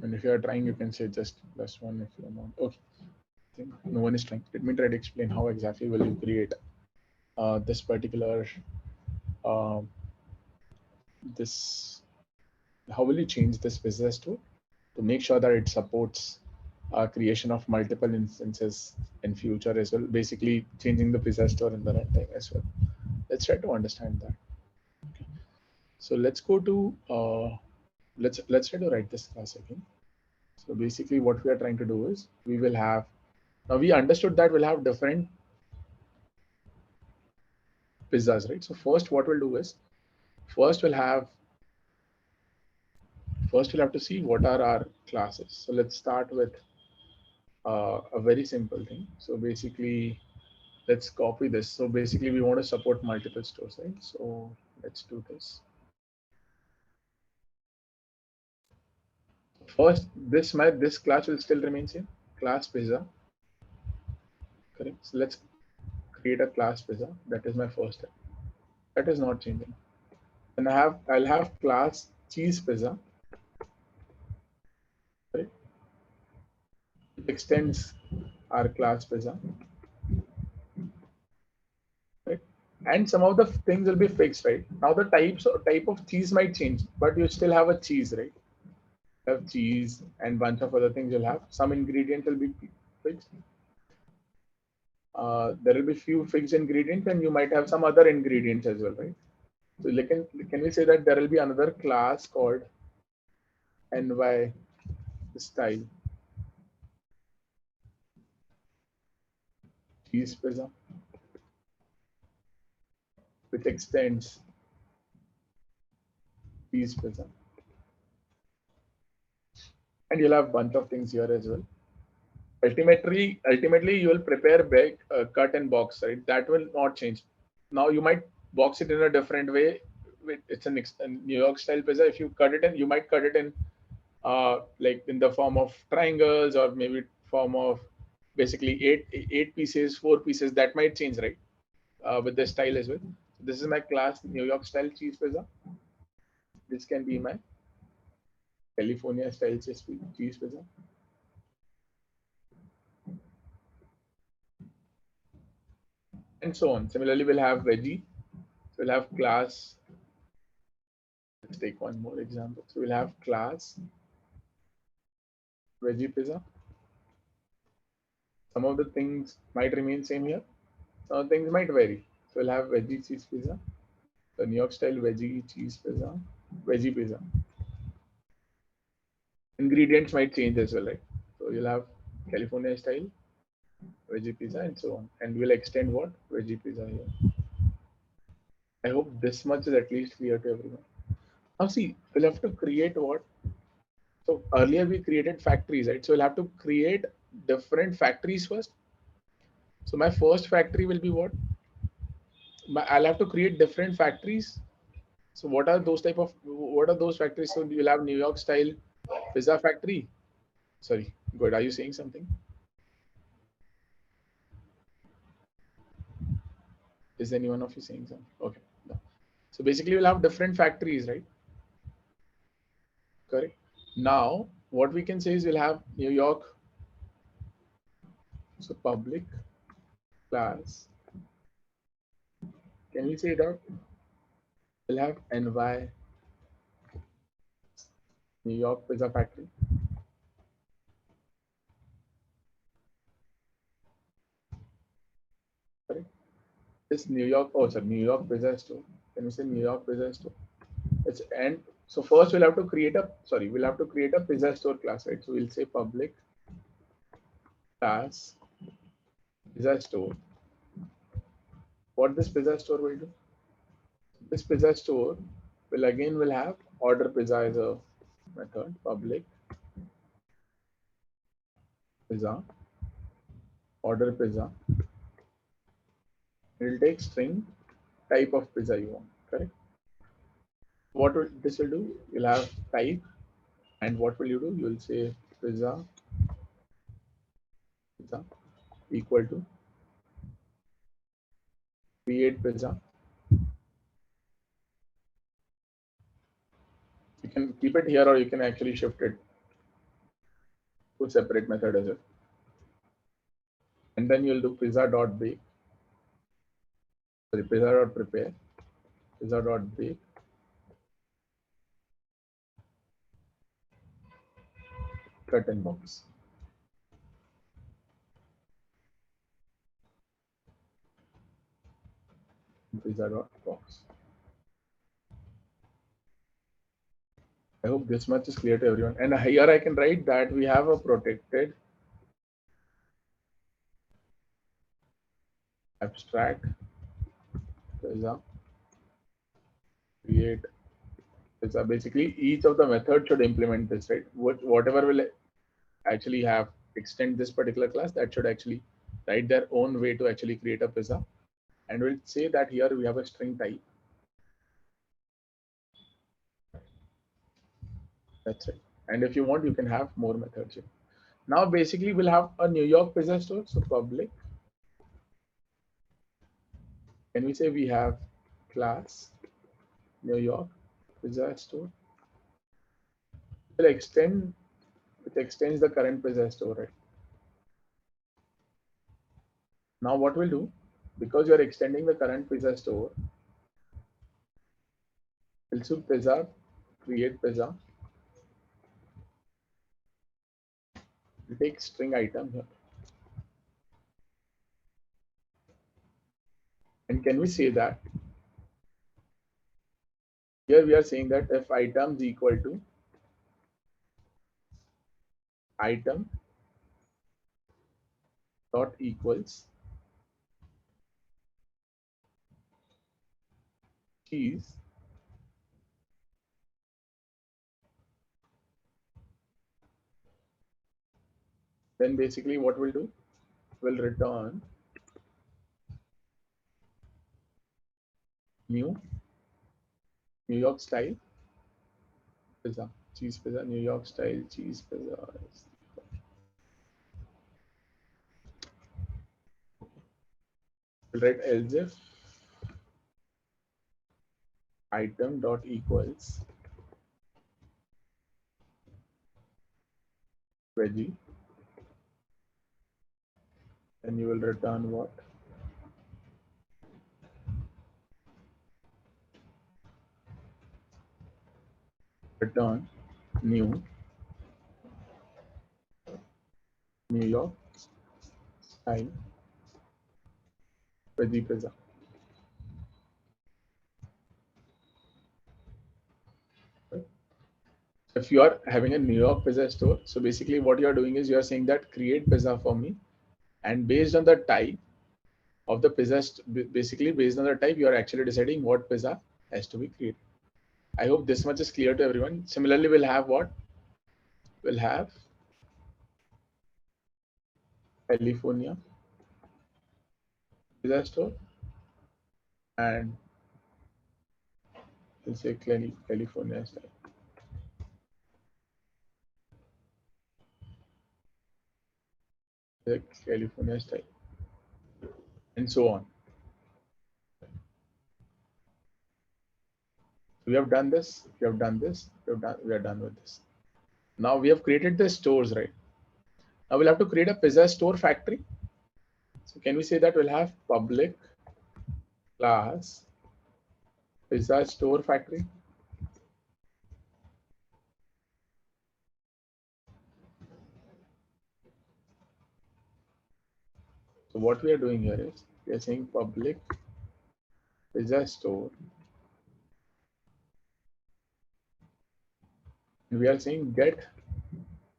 And if you are trying, you can say just +1 if you're not. Okay. I think no one is trying. Let me try to explain how exactly will you create this particular uh, this. How will you change this business to make sure that it supports creation of multiple instances in future as well? Basically, changing the pizza store in the runtime as well. Let's try to understand that. Okay. So let's go to let's try to write this class again. So basically, what we are trying to do is we will have, now we understood that we'll have different pizzas, right? So first, what we'll do is first we'll have to see what are our classes. So let's start with a very simple thing. So basically, let's copy this. So basically, we want to support multiple stores, right? So let's do this. First, this class will still remain same, class pizza. Correct. So let's create a class pizza. That is my first step. That is not changing. And I'll have class cheese pizza. Right? It extends our class pizza. Right? And some of the things will be fixed, right? Now the type of cheese might change, but you still have a cheese, right? You have cheese and bunch of other things you'll have. Some ingredients will be fixed. There will be few fixed ingredients, and you might have some other ingredients as well, right? So can we say that there will be another class called NY style cheese pizza, which extends cheese pizza, and you'll have a bunch of things here as well. Ultimately, you will prepare, bake, cut, and box, right? That will not change. Now you might box it in a different way. It's a New York style pizza. If you cut it in, you might cut it in like in the form of triangles, or maybe form of basically eight pieces, 4 pieces. That might change, right? With the style as well. This is my class New York style cheese pizza. This can be my California style cheese pizza. And so on. Similarly, we'll have veggie. So we'll have class. Let's take one more example. So we'll have class veggie pizza. Some of the things might remain same here. Some of the things might vary. So we'll have veggie cheese pizza, the New York style veggie cheese pizza, veggie pizza. Ingredients might change as well, right? So you'll have California style veggie pizza and so on. And we'll extend what? Veggie pizza here. I hope this much is at least clear to everyone. Now see, we'll have to create what? So earlier we created factories, right? So we'll have to create different factories first. So my first factory will be what? I'll have to create different factories. So what are those factories? So you'll have New York style pizza factory. Sorry, good. Are you saying something? Is anyone of you saying something? Okay. No. So basically we'll have different factories, right? Correct. Now what we can say is we'll have New York. So public class. Can we say it out? We'll have NY New York Pizza Factory. Correct. This New York, New York Pizza Store. Can we say New York pizza store? It's and so first we'll have to create a pizza store class, right? So we'll say public class pizza store. What this pizza store will do? This pizza store will have order pizza as a method, public pizza, order pizza. It will take string type of pizza you want, correct? What will this will do? You'll have type, and what will you do? You will say pizza equal to create pizza. You can keep it here, or you can actually shift it to a separate method as well. And then you'll do pizza.bake, pizza.prepare, pizza.bake, curtain box. Pizza.box. I hope this much is clear to everyone. And here I can write that we have a protected abstract pizza create pizza. Basically, each of the methods should implement this, right? Whatever will actually have extend this particular class, that should actually write their own way to actually create a pizza. And we'll say that here we have a string type. That's it. And if you want, you can have more methods here. Now, basically, we'll have a New York pizza store. So public. Can we say we have class New York pizza store? Will extend, which extends the current pizza store, right? Now what we'll do, because you're extending the current pizza store, we'll do pizza, create pizza. We'll take string item here. And can we say that? Here we are saying that if items equal to item dot equals cheese, then basically what we'll do, we'll return New York style pizza, cheese pizza, New York style cheese pizza. We'll write else if item dot equals veggie, and you will return what? Return New York style veggie pizza. If you are having a New York pizza store, so basically what you are doing is you are saying that create pizza for me, and based on the type of the pizza, basically based on the type, you are actually deciding what pizza has to be created. I hope this much is clear to everyone. Similarly, we'll have what? We'll have California pizza store, and we'll say California style. The California style, and so on. We have done this. We have done this. We are done with this. Now we have created the stores, right? Now we'll have to create a pizza store factory. So can we say that we'll have public class pizza store factory? So what we are doing here is we are saying public pizza store And we are saying get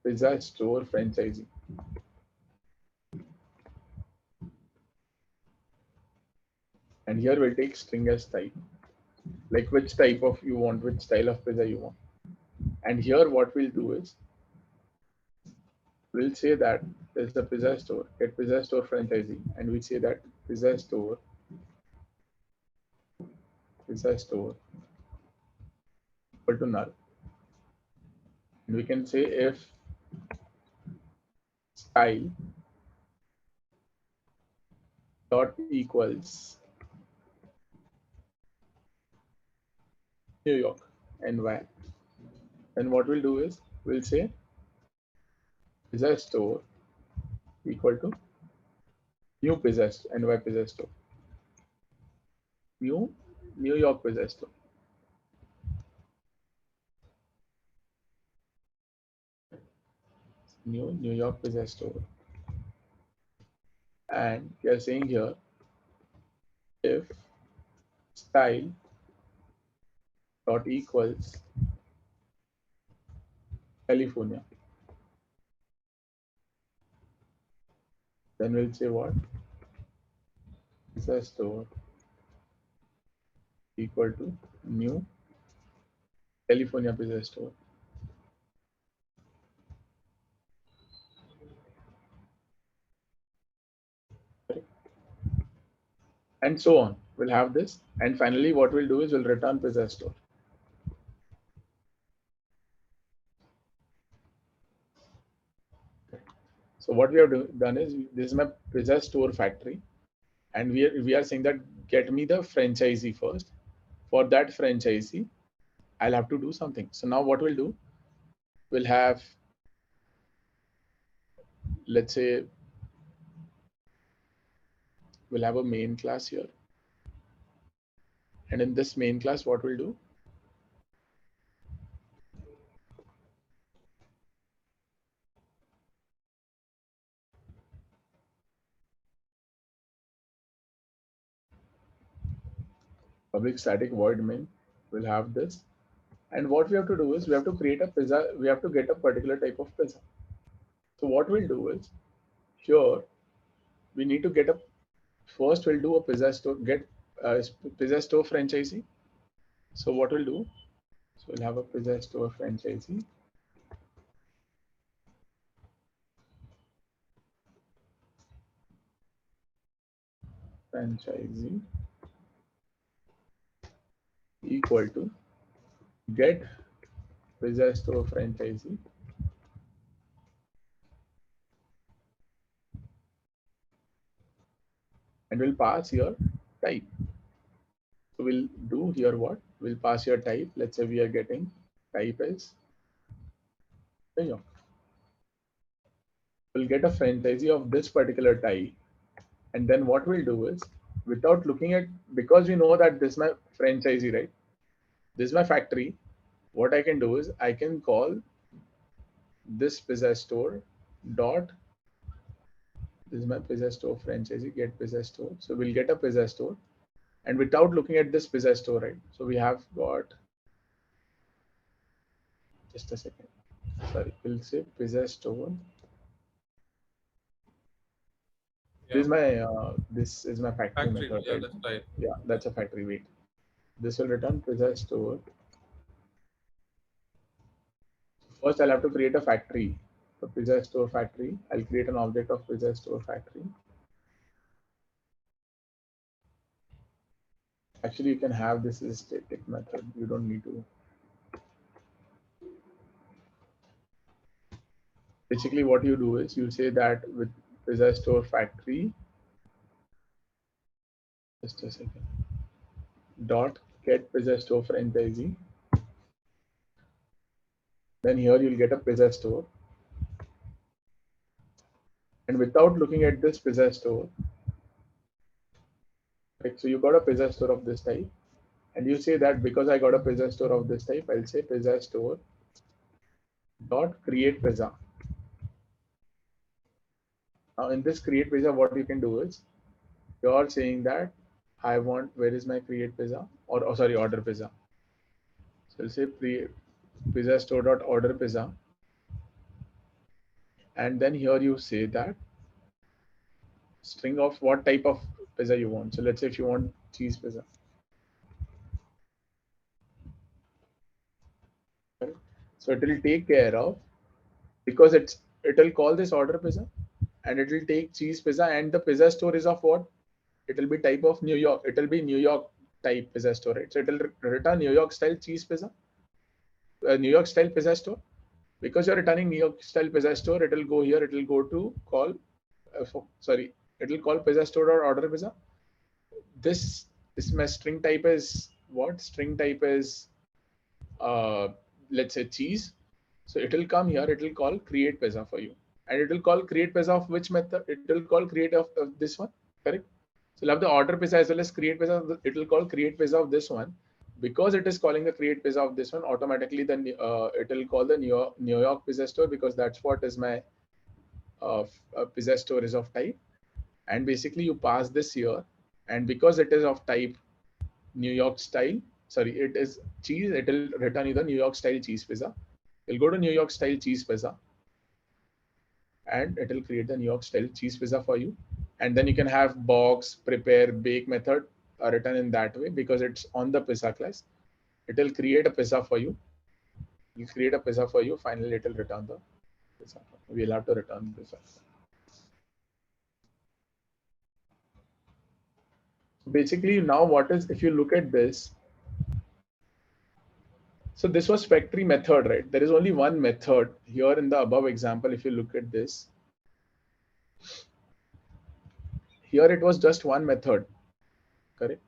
pizza store franchisee. And here we'll take string as type, like which type of you want, which style of pizza you want. And here what we'll do is we'll say that there's a pizza store, get pizza store franchisee, and we say that pizza store equal to null. And we can say if style dot equals New York NY, then what we'll do is we'll say pizza store equal to new pizza NY pizza store, New York pizza store. New York pizza store. And we are saying here if style dot equals California, then we'll say what? Pizza store equal to new California pizza store. And so on. We'll have this. And finally, what we'll do is we'll return pizza store. So what we have done is this is my pizza store factory. And we are saying that get me the franchisee first. For that franchisee, I'll have to do something. So now what we'll do, we'll have, let's say, we'll have a main class here. And in this main class, what we'll do, public static void main, we'll have this. And what we have to do is we have to create a pizza. We have to get a particular type of pizza. So what we'll do is here, we need to get a, first we'll do a pizza store, get a pizza store franchisee. So what we'll do, so we'll have a pizza store franchisee. Franchisee equal to get pizza store franchisee and we'll pass here type. So we'll do here what? We'll pass here type. Let's say we are getting type as New York. We'll get a franchisee of this particular type. And then what we'll do is without looking at, because we know that this is my franchisee, right? This is my factory. What I can do is I can call this pizza store dot, this is my pizza store franchisee, get pizza store. So we'll get a pizza store and without looking at this pizza store, right? So we have got, just a second. Sorry, we'll say pizza store. Yeah. This is my factory method, Yeah, right? that's right. Yeah, that's a factory. Wait, this will return pizza store. First, I'll have to create a factory. So pizza store factory. I'll create an object of pizza store factory. Actually, you can have this as a static method. You don't need to. Basically, what you do is you say that with pizza store factory. Just a second. Dot get pizza store franchisee. Then here you'll get a pizza store. And without looking at this pizza store, right, so you got a pizza store of this type. And you say that because I got a pizza store of this type, I'll say pizza store dot create pizza. Now in this create pizza, what you can do is you're saying that I want, where is my create pizza or sorry, order pizza. So I'll say pizza store dot order pizza, and then here you say that string of what type of pizza you want. So let's say if you want cheese pizza. Correct? So it will take care of, because it'll call this order pizza and it will take cheese pizza, and the pizza store is of what? It will be type of New York. It will be New York type pizza store, right? So it will return New York style cheese pizza, New York style pizza store. Because you're returning New York style pizza store, it will go here. It will go to call. Sorry, it will call pizza store or order pizza. This my string type is what? String type is uh, let's say cheese. So it will come here. It will call create pizza for you, and it will call create pizza of which method? It will call create of this one, correct? So you'll have the order pizza as well as create pizza. It will call create pizza of this one. Because it is calling the create pizza of this one, automatically then it will call the New York pizza store, because that's what is my pizza store is of type. And basically you pass this here, and because it is of type New York style, sorry, it is cheese, it will return either New York style cheese pizza. You'll go to New York style cheese pizza, and it will create the New York style cheese pizza for you. And then you can have box, prepare, bake method written in that way, because it's on the pizza class. It will create a pizza for you. You create a pizza for you. Finally, it will return the pizza. We'll have to return pizza. Basically, now what is, if you look at this, so this was factory method, right? There is only one method here in the above example. If you look at this, here it was just one method, correct?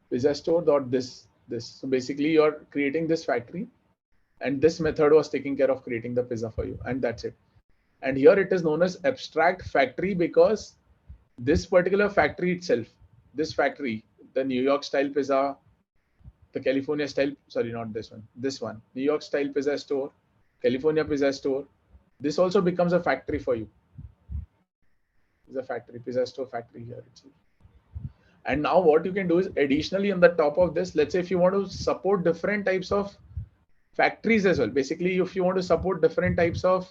Pizza store dot this. So basically, you're creating this factory, and this method was taking care of creating the pizza for you, and that's it. And here it is known as abstract factory, because this particular factory itself, this factory, the New York style pizza, the California style, sorry, not this one, New York style pizza store, California pizza store, this also becomes a factory for you. It's a factory, pizza store factory here itself. And now what you can do is, additionally on the top of this, let's say if you want to support different types of factories as well, basically if you want to support different types of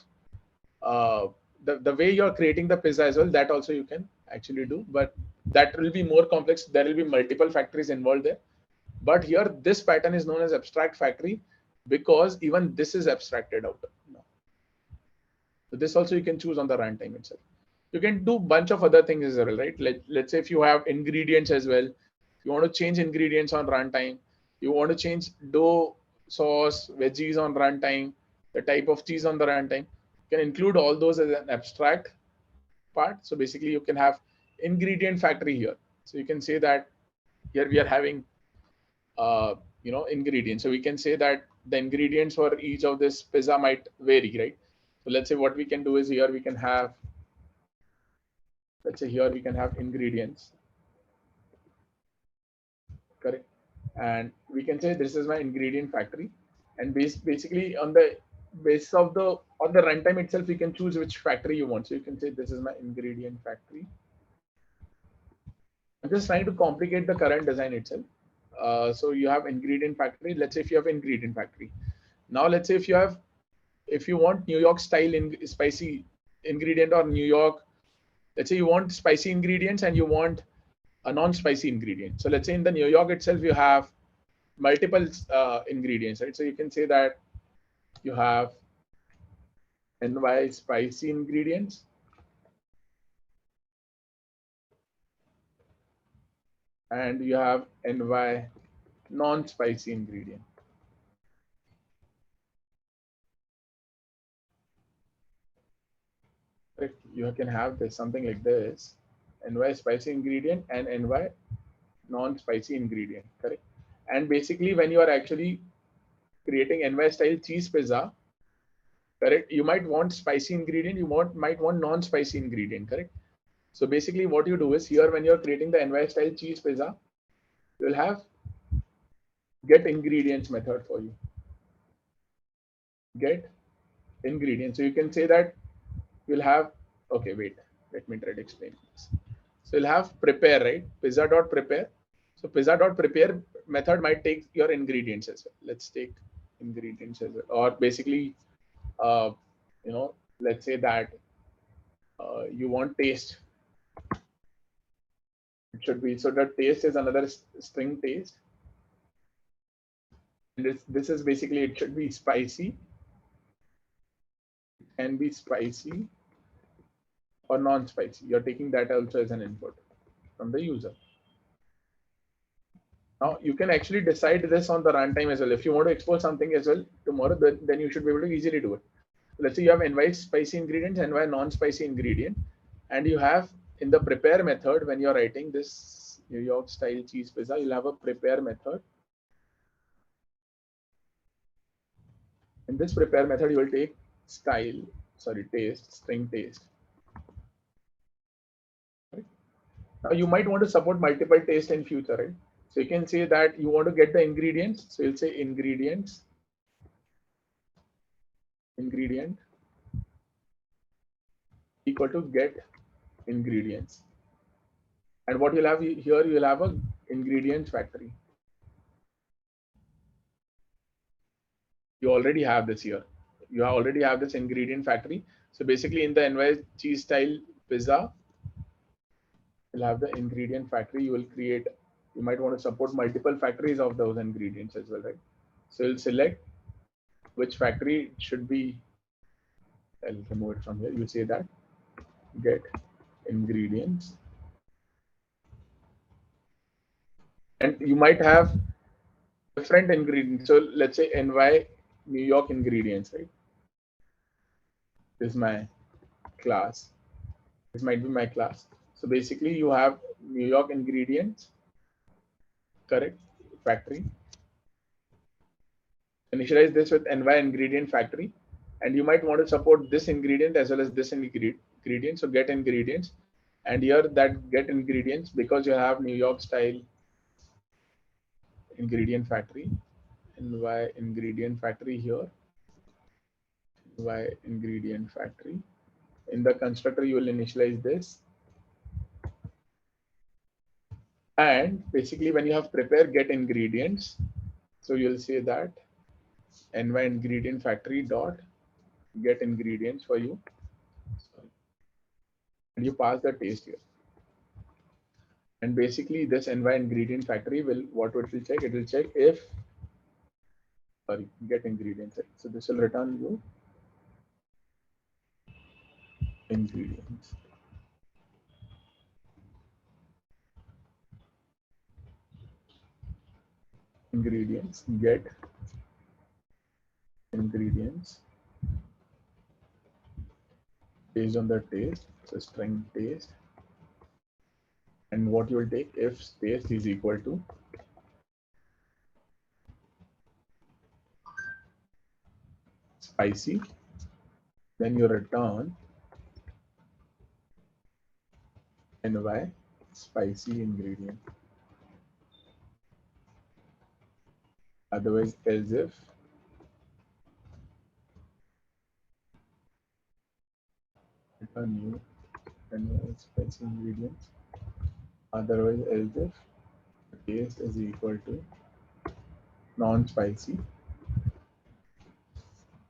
uh, the way you're creating the pizza as well, that also you can actually do, but that will be more complex. There will be multiple factories involved there. But here this pattern is known as abstract factory, because even this is abstracted out now. So this also you can choose on the runtime itself. You can do bunch of other things as well, right? Let's say if you have ingredients as well, you want to change ingredients on runtime, you want to change dough, sauce, veggies on runtime, the type of cheese on the runtime, you can include all those as an abstract part. So basically you can have ingredient factory here. So you can say that here we are having ingredients. So we can say that the ingredients for each of this pizza might vary, right? So let's say what we can do is, here we can have, let's say here we can have ingredients, correct? And we can say this is my ingredient factory, and basically on the basis of the on the runtime itself, you can choose which factory you want. So you can say this is my ingredient factory. I'm just trying to complicate the current design itself. So you have ingredient factory. Let's say if you have ingredient factory. Now let's say if you want New York style spicy ingredient, or New York, let's say you want spicy ingredients and you want a non-spicy ingredient. So let's say in the New York itself, you have multiple ingredients, right? So you can say that you have NY spicy ingredients, and you have NY non-spicy ingredient. Right? You can have this something like this: NY spicy ingredient and NY non-spicy ingredient, correct? And basically, when you are actually creating NY style cheese pizza, correct, you might want spicy ingredient, might want non-spicy ingredient, correct? So basically what you do is, here when you're creating the NY style cheese pizza, you'll have get ingredients method for you. Get ingredients. So you can say that you'll have, okay, wait, let me try to explain this. So you'll have prepare, right? Pizza.prepare. So pizza.prepare method might take your ingredients as well. Let's take ingredients as well. Or basically, you know, let's say that you want taste. It should be, so the taste is another string taste. And this is basically, it should be spicy. It can be spicy or non-spicy. You're taking that also as an input from the user. Now you can actually decide this on the runtime as well. If you want to export something as well tomorrow, then you should be able to easily do it. Let's say you have envy spicy ingredients, envy non-spicy ingredient, and you have in the prepare method, when you're writing this New York style cheese pizza, you'll have a prepare method. In this prepare method, you will take taste, string taste. Right? Now you might want to support multiple taste in future, right? So you can say that you want to get the ingredients. So you'll say ingredient equal to get ingredients. And what you'll have here, you'll have a ingredients factory. You already have this here. You already have this ingredient factory. So basically in the NY cheese style pizza, you'll have the ingredient factory. You will create, you might want to support multiple factories of those ingredients as well, right? So you'll select which factory should be. I'll remove it from here. You say that get ingredients. And you might have different ingredients. So let's say NY New York ingredients, right? This is my class. This might be my class. So basically you have New York ingredients, correct, factory. Initialize this with NY ingredient factory. And you might want to support this ingredient as well as this ingredient. So get ingredients. And here that get ingredients, because you have New York style ingredient factory, NY ingredient factory here, NY ingredient factory. In the constructor, you will initialize this. And basically when you have prepare get ingredients, so you'll say that NY ingredient factory dot get ingredients for you. And you pass the taste here. And basically this NY ingredient factory will, what it will check? It will check if, get ingredients. Right? So this will return you ingredients. Ingredients, get ingredients based on the taste, so string taste. And what you will take if taste is equal to spicy, then you return NY spicy ingredient. Otherwise, as if return new NY spicy ingredients. Otherwise, as if the taste is equal to non-spicy,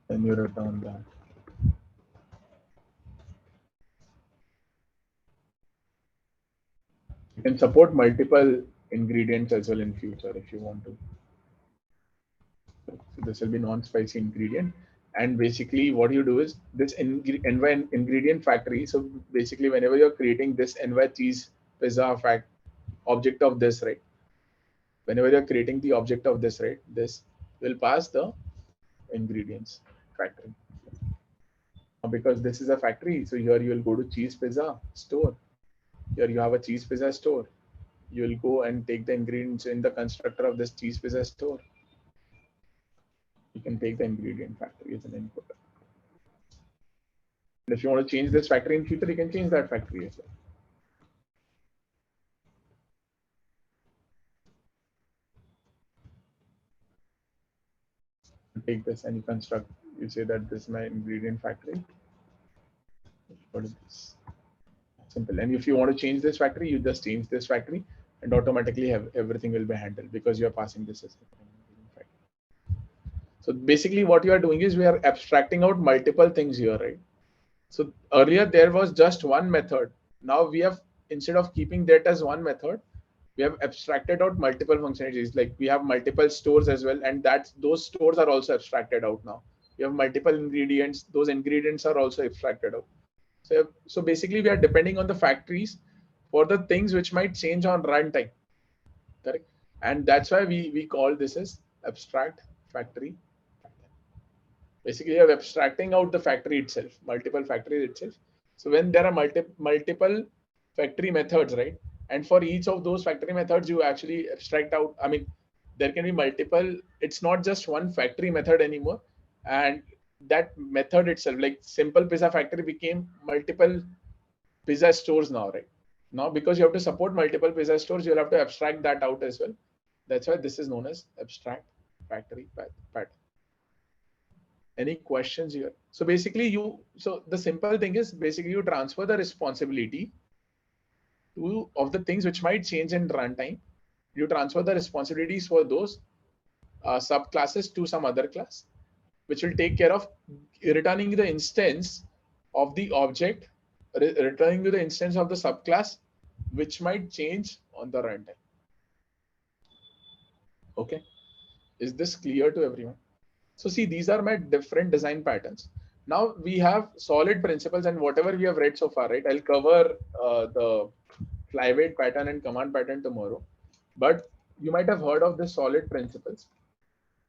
then you return that. You can support multiple ingredients as well in future if you want to. So this will be non-spicy ingredient. And basically what you do is this NY ingredient factory. So basically whenever you're creating this NY cheese pizza object of this, right? Whenever you're creating the object of this, right? This will pass the ingredients factory. Now, because this is a factory, so here you will go to cheese pizza store. Here you have a cheese pizza store. You will go and take the ingredients in the constructor of this cheese pizza store. You can take the ingredient factory as an input. And if you want to change this factory in future, you can change that factory as well. Take this and you construct, you say that this is my ingredient factory. What is this? Simple. And if you want to change this factory, you just change this factory and automatically have everything will be handled because you are passing this as a factory. So basically what you are doing is we are abstracting out multiple things here, right? So earlier there was just one method. Now we have, instead of keeping that as one method, we have abstracted out multiple functionalities. Like we have multiple stores as well, and those stores are also abstracted out now. We have multiple ingredients; those ingredients are also abstracted out. So basically, we are depending on the factories for the things which might change on runtime, correct? And that's why we call this as abstract factory. Basically, you are abstracting out the factory itself, multiple factories itself. So when there are multiple factory methods, right? And for each of those factory methods, you actually abstract out. I mean, there can be multiple. It's not just one factory method anymore, and that method itself, like simple pizza factory, became multiple pizza stores now, right? Now, because you have to support multiple pizza stores, you'll have to abstract that out as well. That's why this is known as abstract factory pattern. Any questions here? So basically so the simple thing is basically you transfer the responsibility of the things which might change in runtime. You transfer the responsibilities for those subclasses to some other class, which will take care of returning the instance of the object, returning to the instance of the subclass, which might change on the runtime. Okay, is this clear to everyone? So see, these are my different design patterns. Now we have solid principles and whatever we have read so far, right? I'll cover the flyweight pattern and command pattern tomorrow, but you might have heard of the solid principles.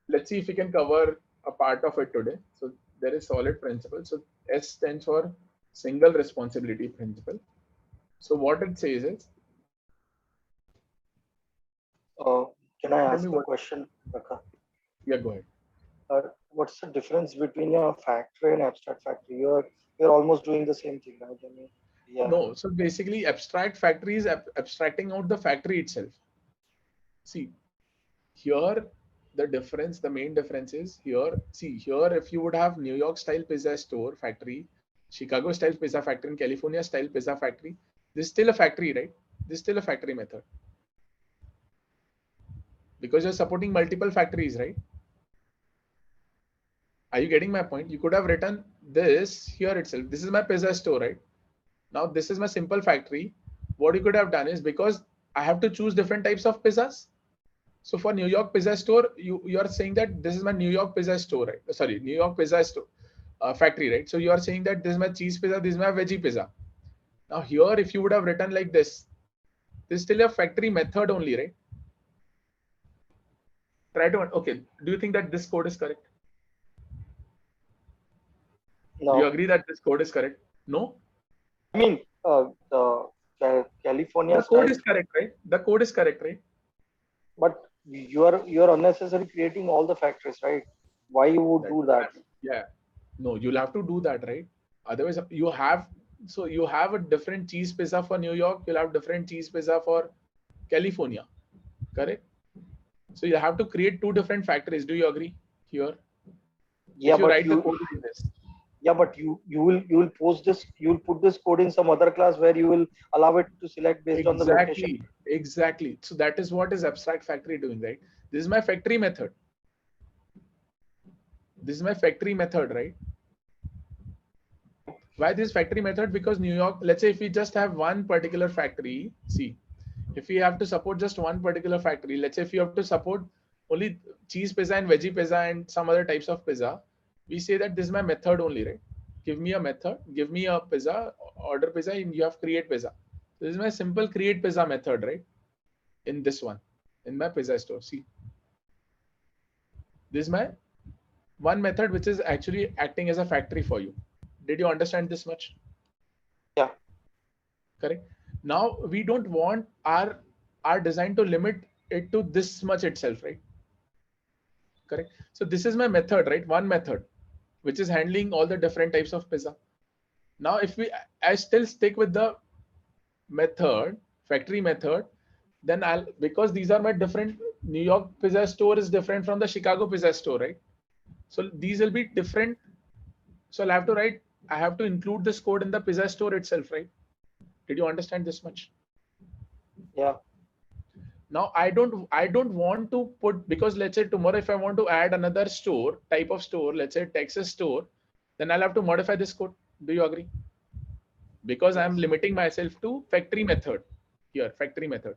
Let's see if we can cover a part of it today. So there is solid principle. So S stands for single responsibility principle. So what it says is, Can I tell ask me a what, question, Prakash? yeah, go ahead. What's the difference between your factory and abstract factory? You're almost doing the same thing, right? I mean, yeah. No, so basically abstract factory is abstracting out the factory itself. See, here the difference, the main difference is here. See, here if you would have New York style pizza store factory, Chicago style pizza factory, and California style pizza factory, this is still a factory, right? This is still a factory method. Because you're supporting multiple factories, right? Are you getting my point? You could have written this here itself. This is my pizza store, right? Now this is my simple factory. What you could have done is, because I have to choose different types of pizzas. So for New York pizza store, you are saying that this is my New York pizza store, right? Sorry, New York pizza store factory, right? So you are saying that this is my cheese pizza, this is my veggie pizza. Now here, if you would have written like this is still a factory method only, right? Try to, okay. Do you think that this code is correct? No. Do you agree that this code is correct? No? I mean, the California The code style, is correct, right? The code is correct, right? but you're unnecessarily creating all the factories, right? Why you would do that? Yeah. No, you'll have to do that, right? Otherwise, you have, so you have a different cheese pizza for New York, you'll have different cheese pizza for California, correct? So you have to create two different factories. Do you agree here? Yeah, If you but write the code like this. yeah, but you will post this, you'll put this code in some other class where you will allow it to select based on the location. Exactly. So that is what is abstract factory doing, right? This is my factory method. This is my factory method, right? Why this factory method? Because New York, let's say if we just have one particular factory, see, if we have to support just one particular factory, let's say if you have to support only cheese pizza and veggie pizza and some other types of pizza, we say that this is my method only, right? Give me a method, give me a pizza, order pizza, and you have create pizza. This is my simple create pizza method, right? In this one, in my pizza store. See, this is my one method which is actually acting as a factory for you. Did you understand this much? Yeah. Correct. Now we don't want our design to limit it to this much itself, right? Correct. So this is my method, right? One method, which is handling all the different types of pizza. Now, if I still stick with the method, factory method, then because these are my different, New York pizza store is different from the Chicago pizza store, right? So these will be different. So I have to include this code in the pizza store itself, right? Did you understand this much? Yeah. Now I don't want to put, because let's say tomorrow if I want to add another store, type of store, let's say Texas store, then I'll have to modify this code. Do you agree? Because I'm limiting myself to factory method here, factory method.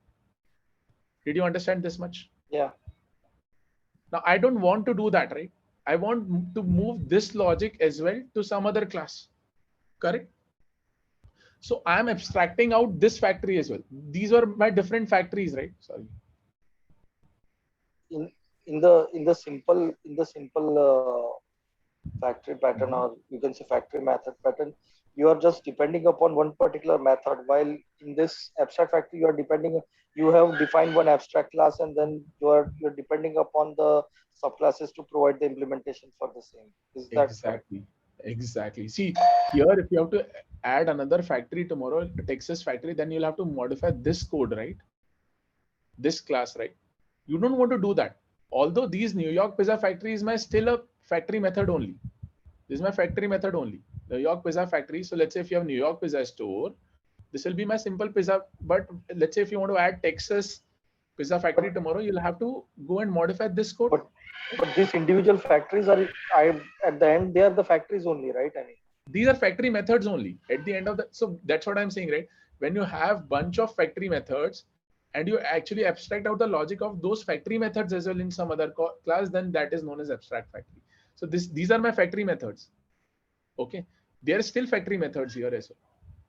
Did you understand this much? Yeah. Now I don't want to do that, right? I want to move this logic as well to some other class, correct? So I'm abstracting out this factory as well. These are my different factories, right? Sorry. In the simple factory pattern, or you can say factory method pattern, you are just depending upon one particular method, while in this abstract factory you have defined one abstract class, and then you're depending upon the subclasses to provide the implementation for the same. Is that correct? Exactly. See, here if you have to add another factory tomorrow, a Texas factory, then you'll have to modify this code, right? This class, right? You don't want to do that. Although these New York pizza factory is my still a factory method only. This is my factory method only. New York pizza factory. So let's say if you have New York pizza store, this will be my simple pizza. But let's say if you want to add Texas pizza factory tomorrow, you'll have to go and modify this code. But these individual factories are, at the end, they are the factories only, right? I mean, these are factory methods only at the end of the. So that's what I'm saying, right? When you have bunch of factory methods and you actually abstract out the logic of those factory methods as well in some other class, then that is known as abstract factory. So these are my factory methods. Okay, there are still factory methods here as well.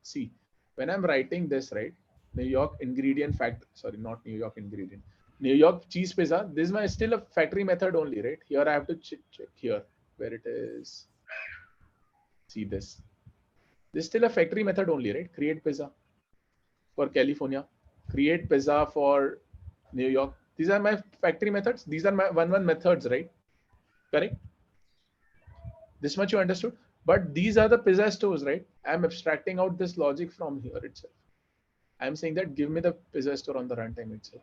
See, when I'm writing this, right, New York ingredient fact, sorry, not New York ingredient, New York cheese pizza, this is my still a factory method only, right? Here I have to check here where it is. See this. This is still a factory method only, right? Create pizza for California, create pizza for New York. These are my factory methods. These are my one methods, right? Correct. This much you understood. But these are the pizza stores, right? I'm abstracting out this logic from here itself. I'm saying that give me the pizza store on the runtime itself.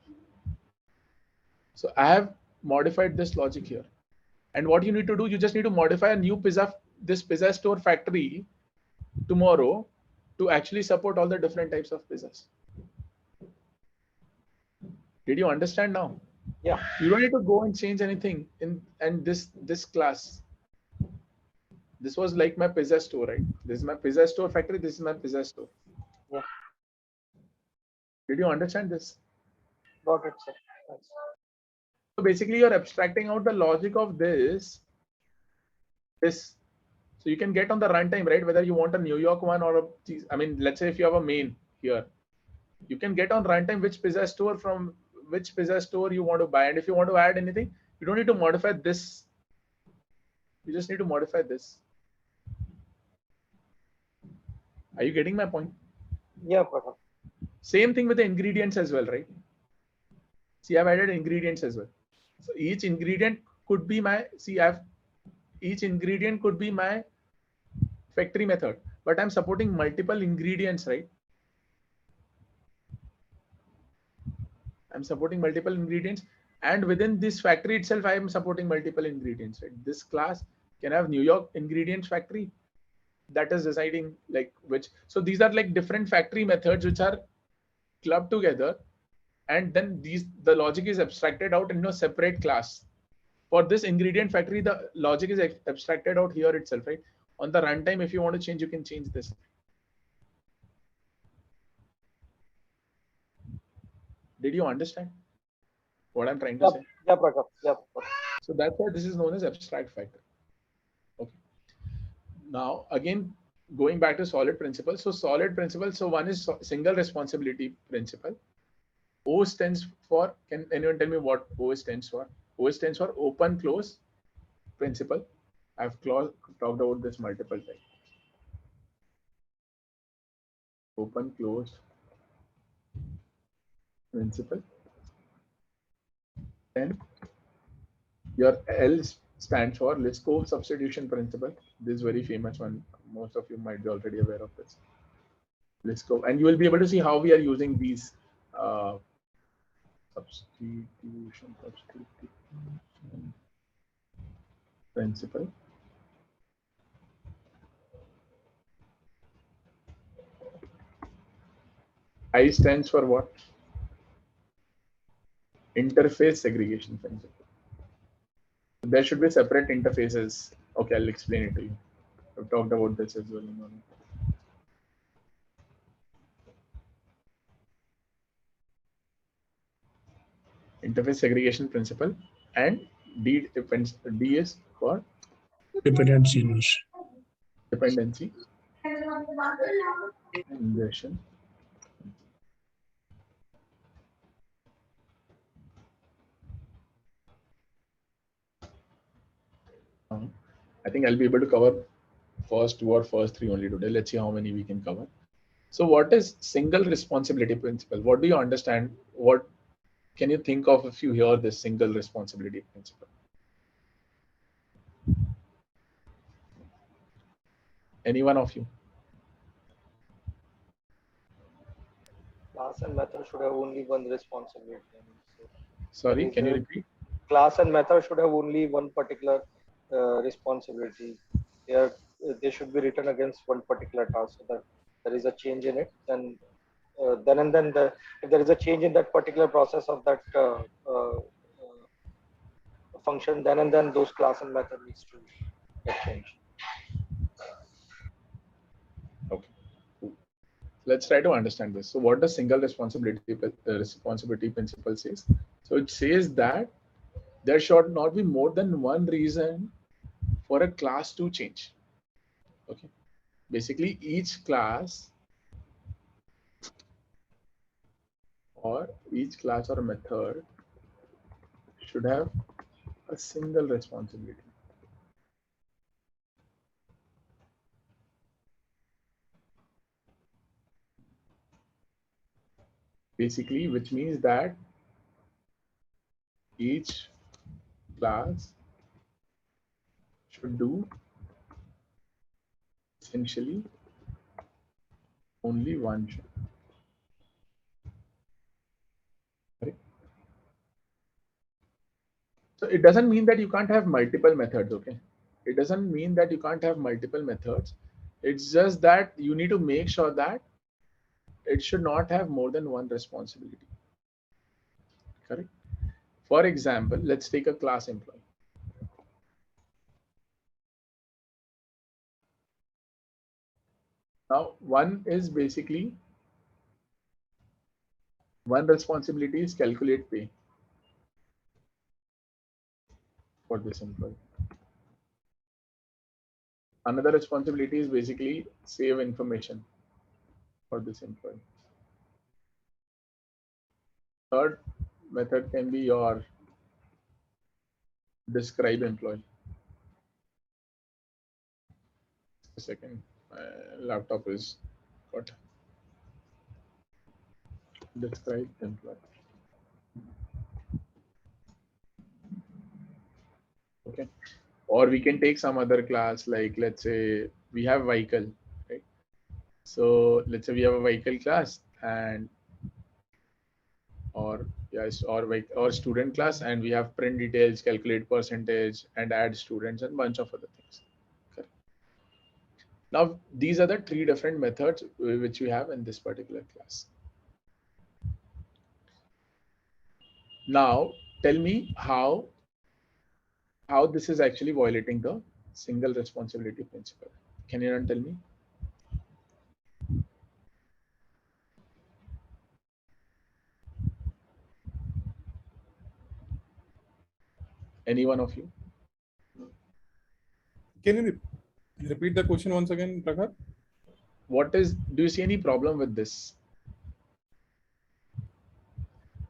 So I have modified this logic here. And what you need to do, you just need to modify a new this pizza store factory tomorrow to actually support all the different types of pizzas. Did you understand now? yeah. You don't need to go and change anything in this class. This was like my pizza store, right? This is my pizza store factory. This is my pizza store. Yeah. Did you understand this? Got it, sir. Thanks. So basically, you're abstracting out the logic of this. So you can get on the runtime, right? Whether you want a New York one or I mean, let's say if you have a main here, you can get on runtime which pizza store you want to buy. And if you want to add anything, you don't need to modify this. You just need to modify this. Are you getting my point? Yeah, perfect. Same thing with the ingredients as well, right? See, I've added ingredients as well. So each ingredient could be each ingredient could be my factory method, but I'm supporting multiple ingredients, right? I'm supporting multiple ingredients, and within this factory itself, I am supporting multiple ingredients, right? This class can have New York ingredients factory that is deciding like which. So these are like different factory methods which are clubbed together, and then the logic is abstracted out in a separate class. For this ingredient factory, the logic is abstracted out here itself, right? On the runtime, if you want to change, you can change this. Did you understand what I'm trying to say? Yeah, Prakash. Yeah. So that's why this is known as abstract factor. Okay. Now, again, going back to solid principle. So solid principle. So one is single responsibility principle. O stands for, can anyone tell me what O stands for? O stands for open close principle. I've talked about this multiple times. Open close principle. Then your L stands for Liskov substitution principle. This is very famous one. Most of you might be already aware of this. Liskov, and you will be able to see how we are using these substitution principle. I stands for what? Interface segregation principle. There should be separate interfaces. Okay, I'll explain it to you. I've talked about this as well. Interface segregation principle, and D depends. D is for Dependencies. dependency ingestion. I think I'll be able to cover first two or first three only today. Let's see how many we can cover. So what is single responsibility principle? What do you understand? What can you think of if you hear this single responsibility principle? Any one of you? Class and method should have only one responsibility. Sorry, can you repeat? Class and method should have only one particular responsibility. They should be written against one particular task. So that there is a change in it, then if there is a change in that particular process of that function, then and then those class and method needs to get changed. Okay. Let's try to understand this. So what does single responsibility principle says? So it says that there should not be more than one reason for a class to change. Okay. Basically, each class or a method should have a single responsibility. Basically, which means that each class should do essentially only one job. Right? So it doesn't mean that you can't have multiple methods, okay? It doesn't mean that you can't have multiple methods. It's just that you need to make sure that it should not have more than one responsibility. Correct? For example, let's take a class employee. Now, one responsibility is calculate pay for this employee. Another responsibility is basically save information for this employee. Third method can be your describe employee. A second, my laptop is got describe employee. Okay, or we can take some other class, like let's say we have vehicle, right? So let's say we have a vehicle class and or student class, and we have print details, calculate percentage, and add students, and bunch of other things. Okay. Now these are the three different methods which we have in this particular class. Now tell me how this is actually violating the single responsibility principle. Can you tell me? Any one of you? Can you repeat the question once again, Prakhar? Do you see any problem with this?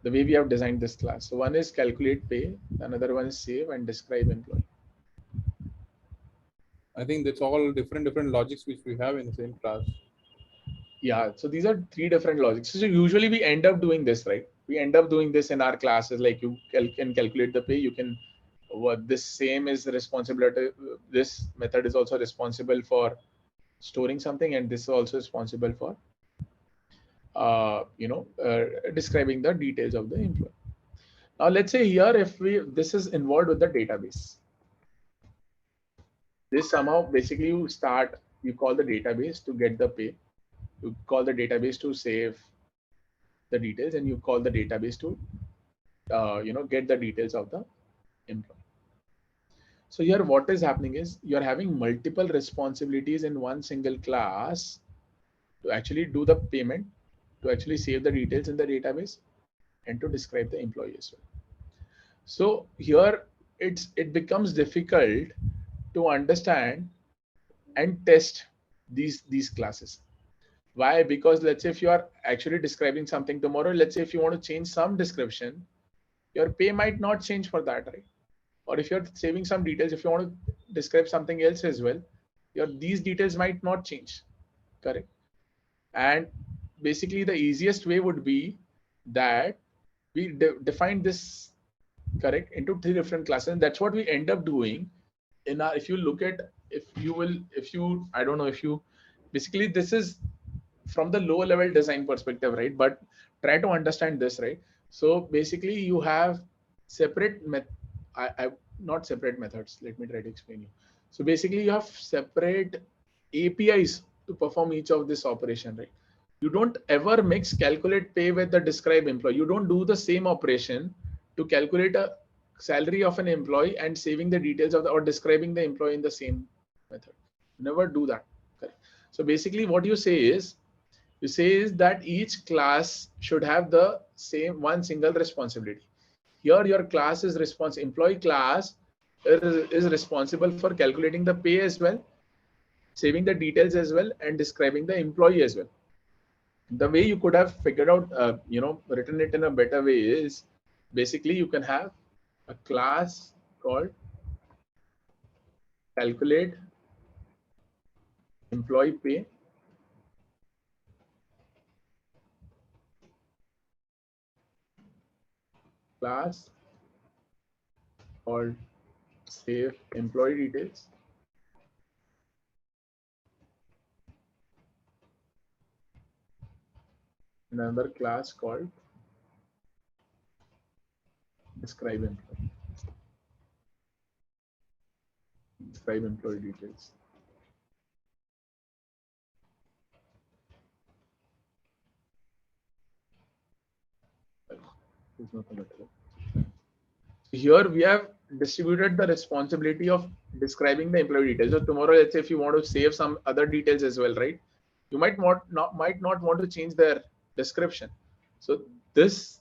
The way we have designed this class. So one is calculate pay, another one is save and describe employee. I think that's all different logics which we have in the same class. Yeah, so these are three different logics. So usually we end up doing this, right? We end up doing this in our classes, like you can calculate the pay, you can, this same is responsibility. This method is also responsible for storing something, and this is also responsible for, describing the details of the employee. Now let's say here, if this is involved with the database. This somehow basically you call the database to get the pay. You call the database to save the details, and you call the database to get the details of the employee. So here what is happening is you're having multiple responsibilities in one single class to actually do the payment, to actually save the details in the database, and to describe the employee as well. So here it becomes difficult to understand and test these classes. Why? Because let's say if you are actually describing something tomorrow, let's say if you want to change some description, your pay might not change for that, right? Or if you're saving some details, if you want to describe something else as well, these details might not change, correct? And basically the easiest way would be that we define this, correct, into three different classes, and that's what we end up doing in our, if you look at, if you I don't know if you, basically this is from the low level design perspective, right? But try to understand this, right? So basically you have separate not separate methods, let me try to explain you. So basically you have separate APIs to perform each of this operation, right? You don't ever mix calculate pay with the describe employee. You don't do the same operation to calculate a salary of an employee and saving the details of the, or describing the employee in the same method. Never do that, correct? So basically what you say is that each class should have the same one single responsibility. Here your class is employee class is responsible for calculating the pay as well, saving the details as well, and describing the employee as well. The way you could have figured out, written it in a better way is basically you can have a class called calculate employee pay, class called save employee details, another class called describe employee, describe employee details. Here we have distributed the responsibility of describing the employee details. So tomorrow, let's say if you want to save some other details as well, right? You might not want to change their description. So this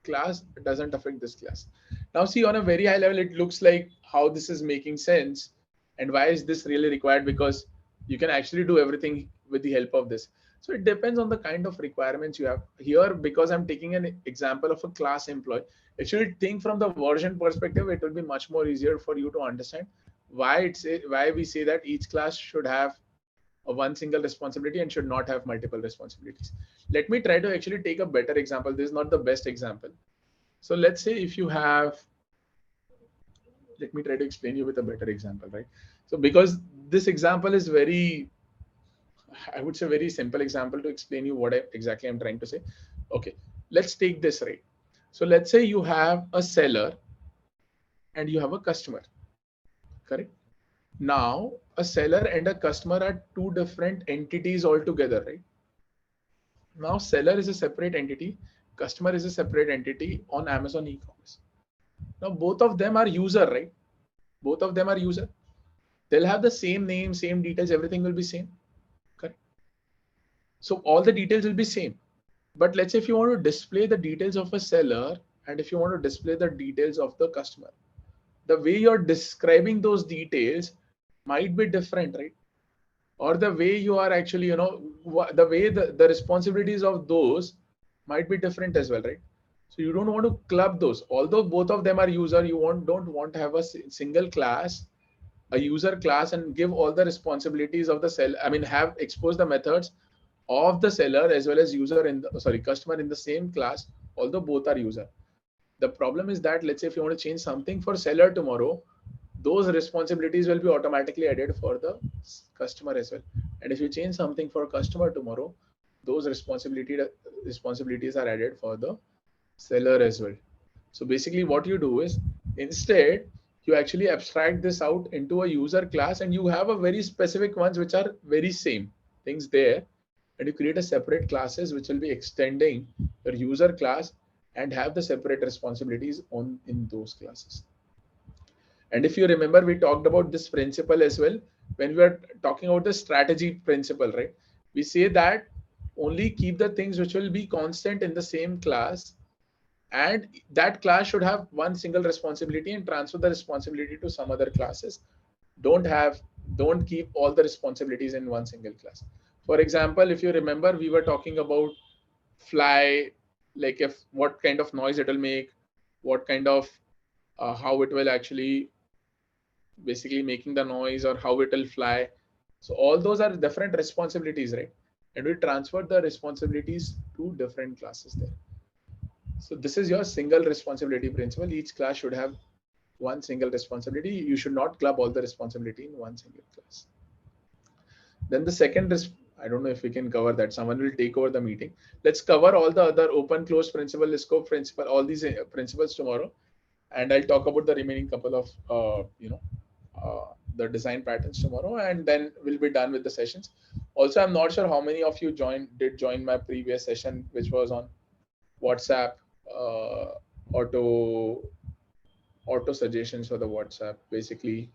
class doesn't affect this class. Now see, on a very high level, it looks like how this is making sense and why is this really required, because you can actually do everything with the help of this. So it depends on the kind of requirements you have here. Because I'm taking an example of a class employee, actually think from the version perspective, it will be much more easier for you to understand why we say that each class should have a one single responsibility and should not have multiple responsibilities. Let me try to actually take a better example. This is not the best example. So let's say if you have, let me try to explain you with a better example, right? So because this example is very, I would say very simple example to explain you what exactly I'm trying to say. Okay, let's take this, right? So let's say you have a seller and you have a customer, correct? Now a seller and a customer are two different entities altogether, right? Now seller is a separate entity, customer is a separate entity on Amazon e-commerce. Now both of them are user, right? Both of them are user. They'll have the same name, same details, everything will be same, correct? So all the details will be same. But let's say if you want to display the details of a seller and if you want to display the details of the customer, the way you're describing those details might be different, right? Or the way you are actually, the way the responsibilities of those might be different as well, right? So you don't want to club those. Although both of them are user, you don't want to have a single class, a user class, and give all the responsibilities of the seller. I mean, have expose the methods of the seller as well as user in the, sorry, customer in the same class, although both are user. The problem is that let's say if you want to change something for seller tomorrow, those responsibilities will be automatically added for the customer as well. And if you change something for customer tomorrow, those responsibilities are added for the seller as well. So basically what you do is instead you actually abstract this out into a user class and you have a very specific ones which are very same things there, and you create a separate classes which will be extending your user class and have the separate responsibilities on in those classes. And if you remember, we talked about this principle as well when we were talking about the strategy principle, right? We say that only keep the things which will be constant in the same class, and that class should have one single responsibility and transfer the responsibility to some other classes. Don't keep all the responsibilities in one single class. For example, if you remember, we were talking about fly, like if what kind of noise it will make, what kind of how it will actually basically making the noise, or how it will fly. So all those are different responsibilities, right? And we transfer the responsibilities to different classes there. So this is your single responsibility principle. Each class should have one single responsibility. You should not club all the responsibility in one single class. Then the second is, I don't know if we can cover that. Someone will take over the meeting. Let's cover all the other open, close principle, scope principle, all these principles tomorrow. And I'll talk about the remaining couple of, the design patterns tomorrow, and then we'll be done with the sessions. Also, I'm not sure how many of you did join my previous session, which was on WhatsApp, auto suggestions for the WhatsApp, basically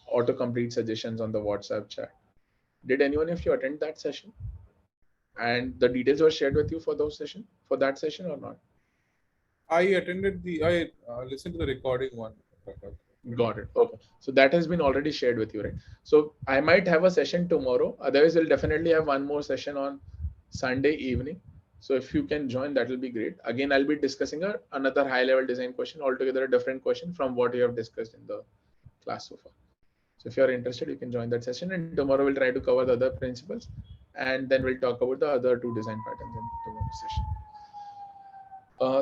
auto complete suggestions on the WhatsApp chat. Did anyone of you attend that session? And the details were shared with you for that session or not? I listened to the recording one. Got it. Okay. So that has been already shared with you, right? So I might have a session tomorrow. Otherwise, we'll definitely have one more session on Sunday evening. So if you can join, that will be great. Again, I'll be discussing another high level design question, altogether a different question from what you have discussed in the class so far. So if you're interested, you can join that session. And tomorrow we'll try to cover the other principles. And then we'll talk about the other two design patterns in tomorrow's session.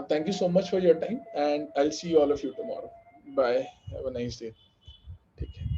Thank you so much for your time. And I'll see all of you tomorrow. Bye. Have a nice day. Take care.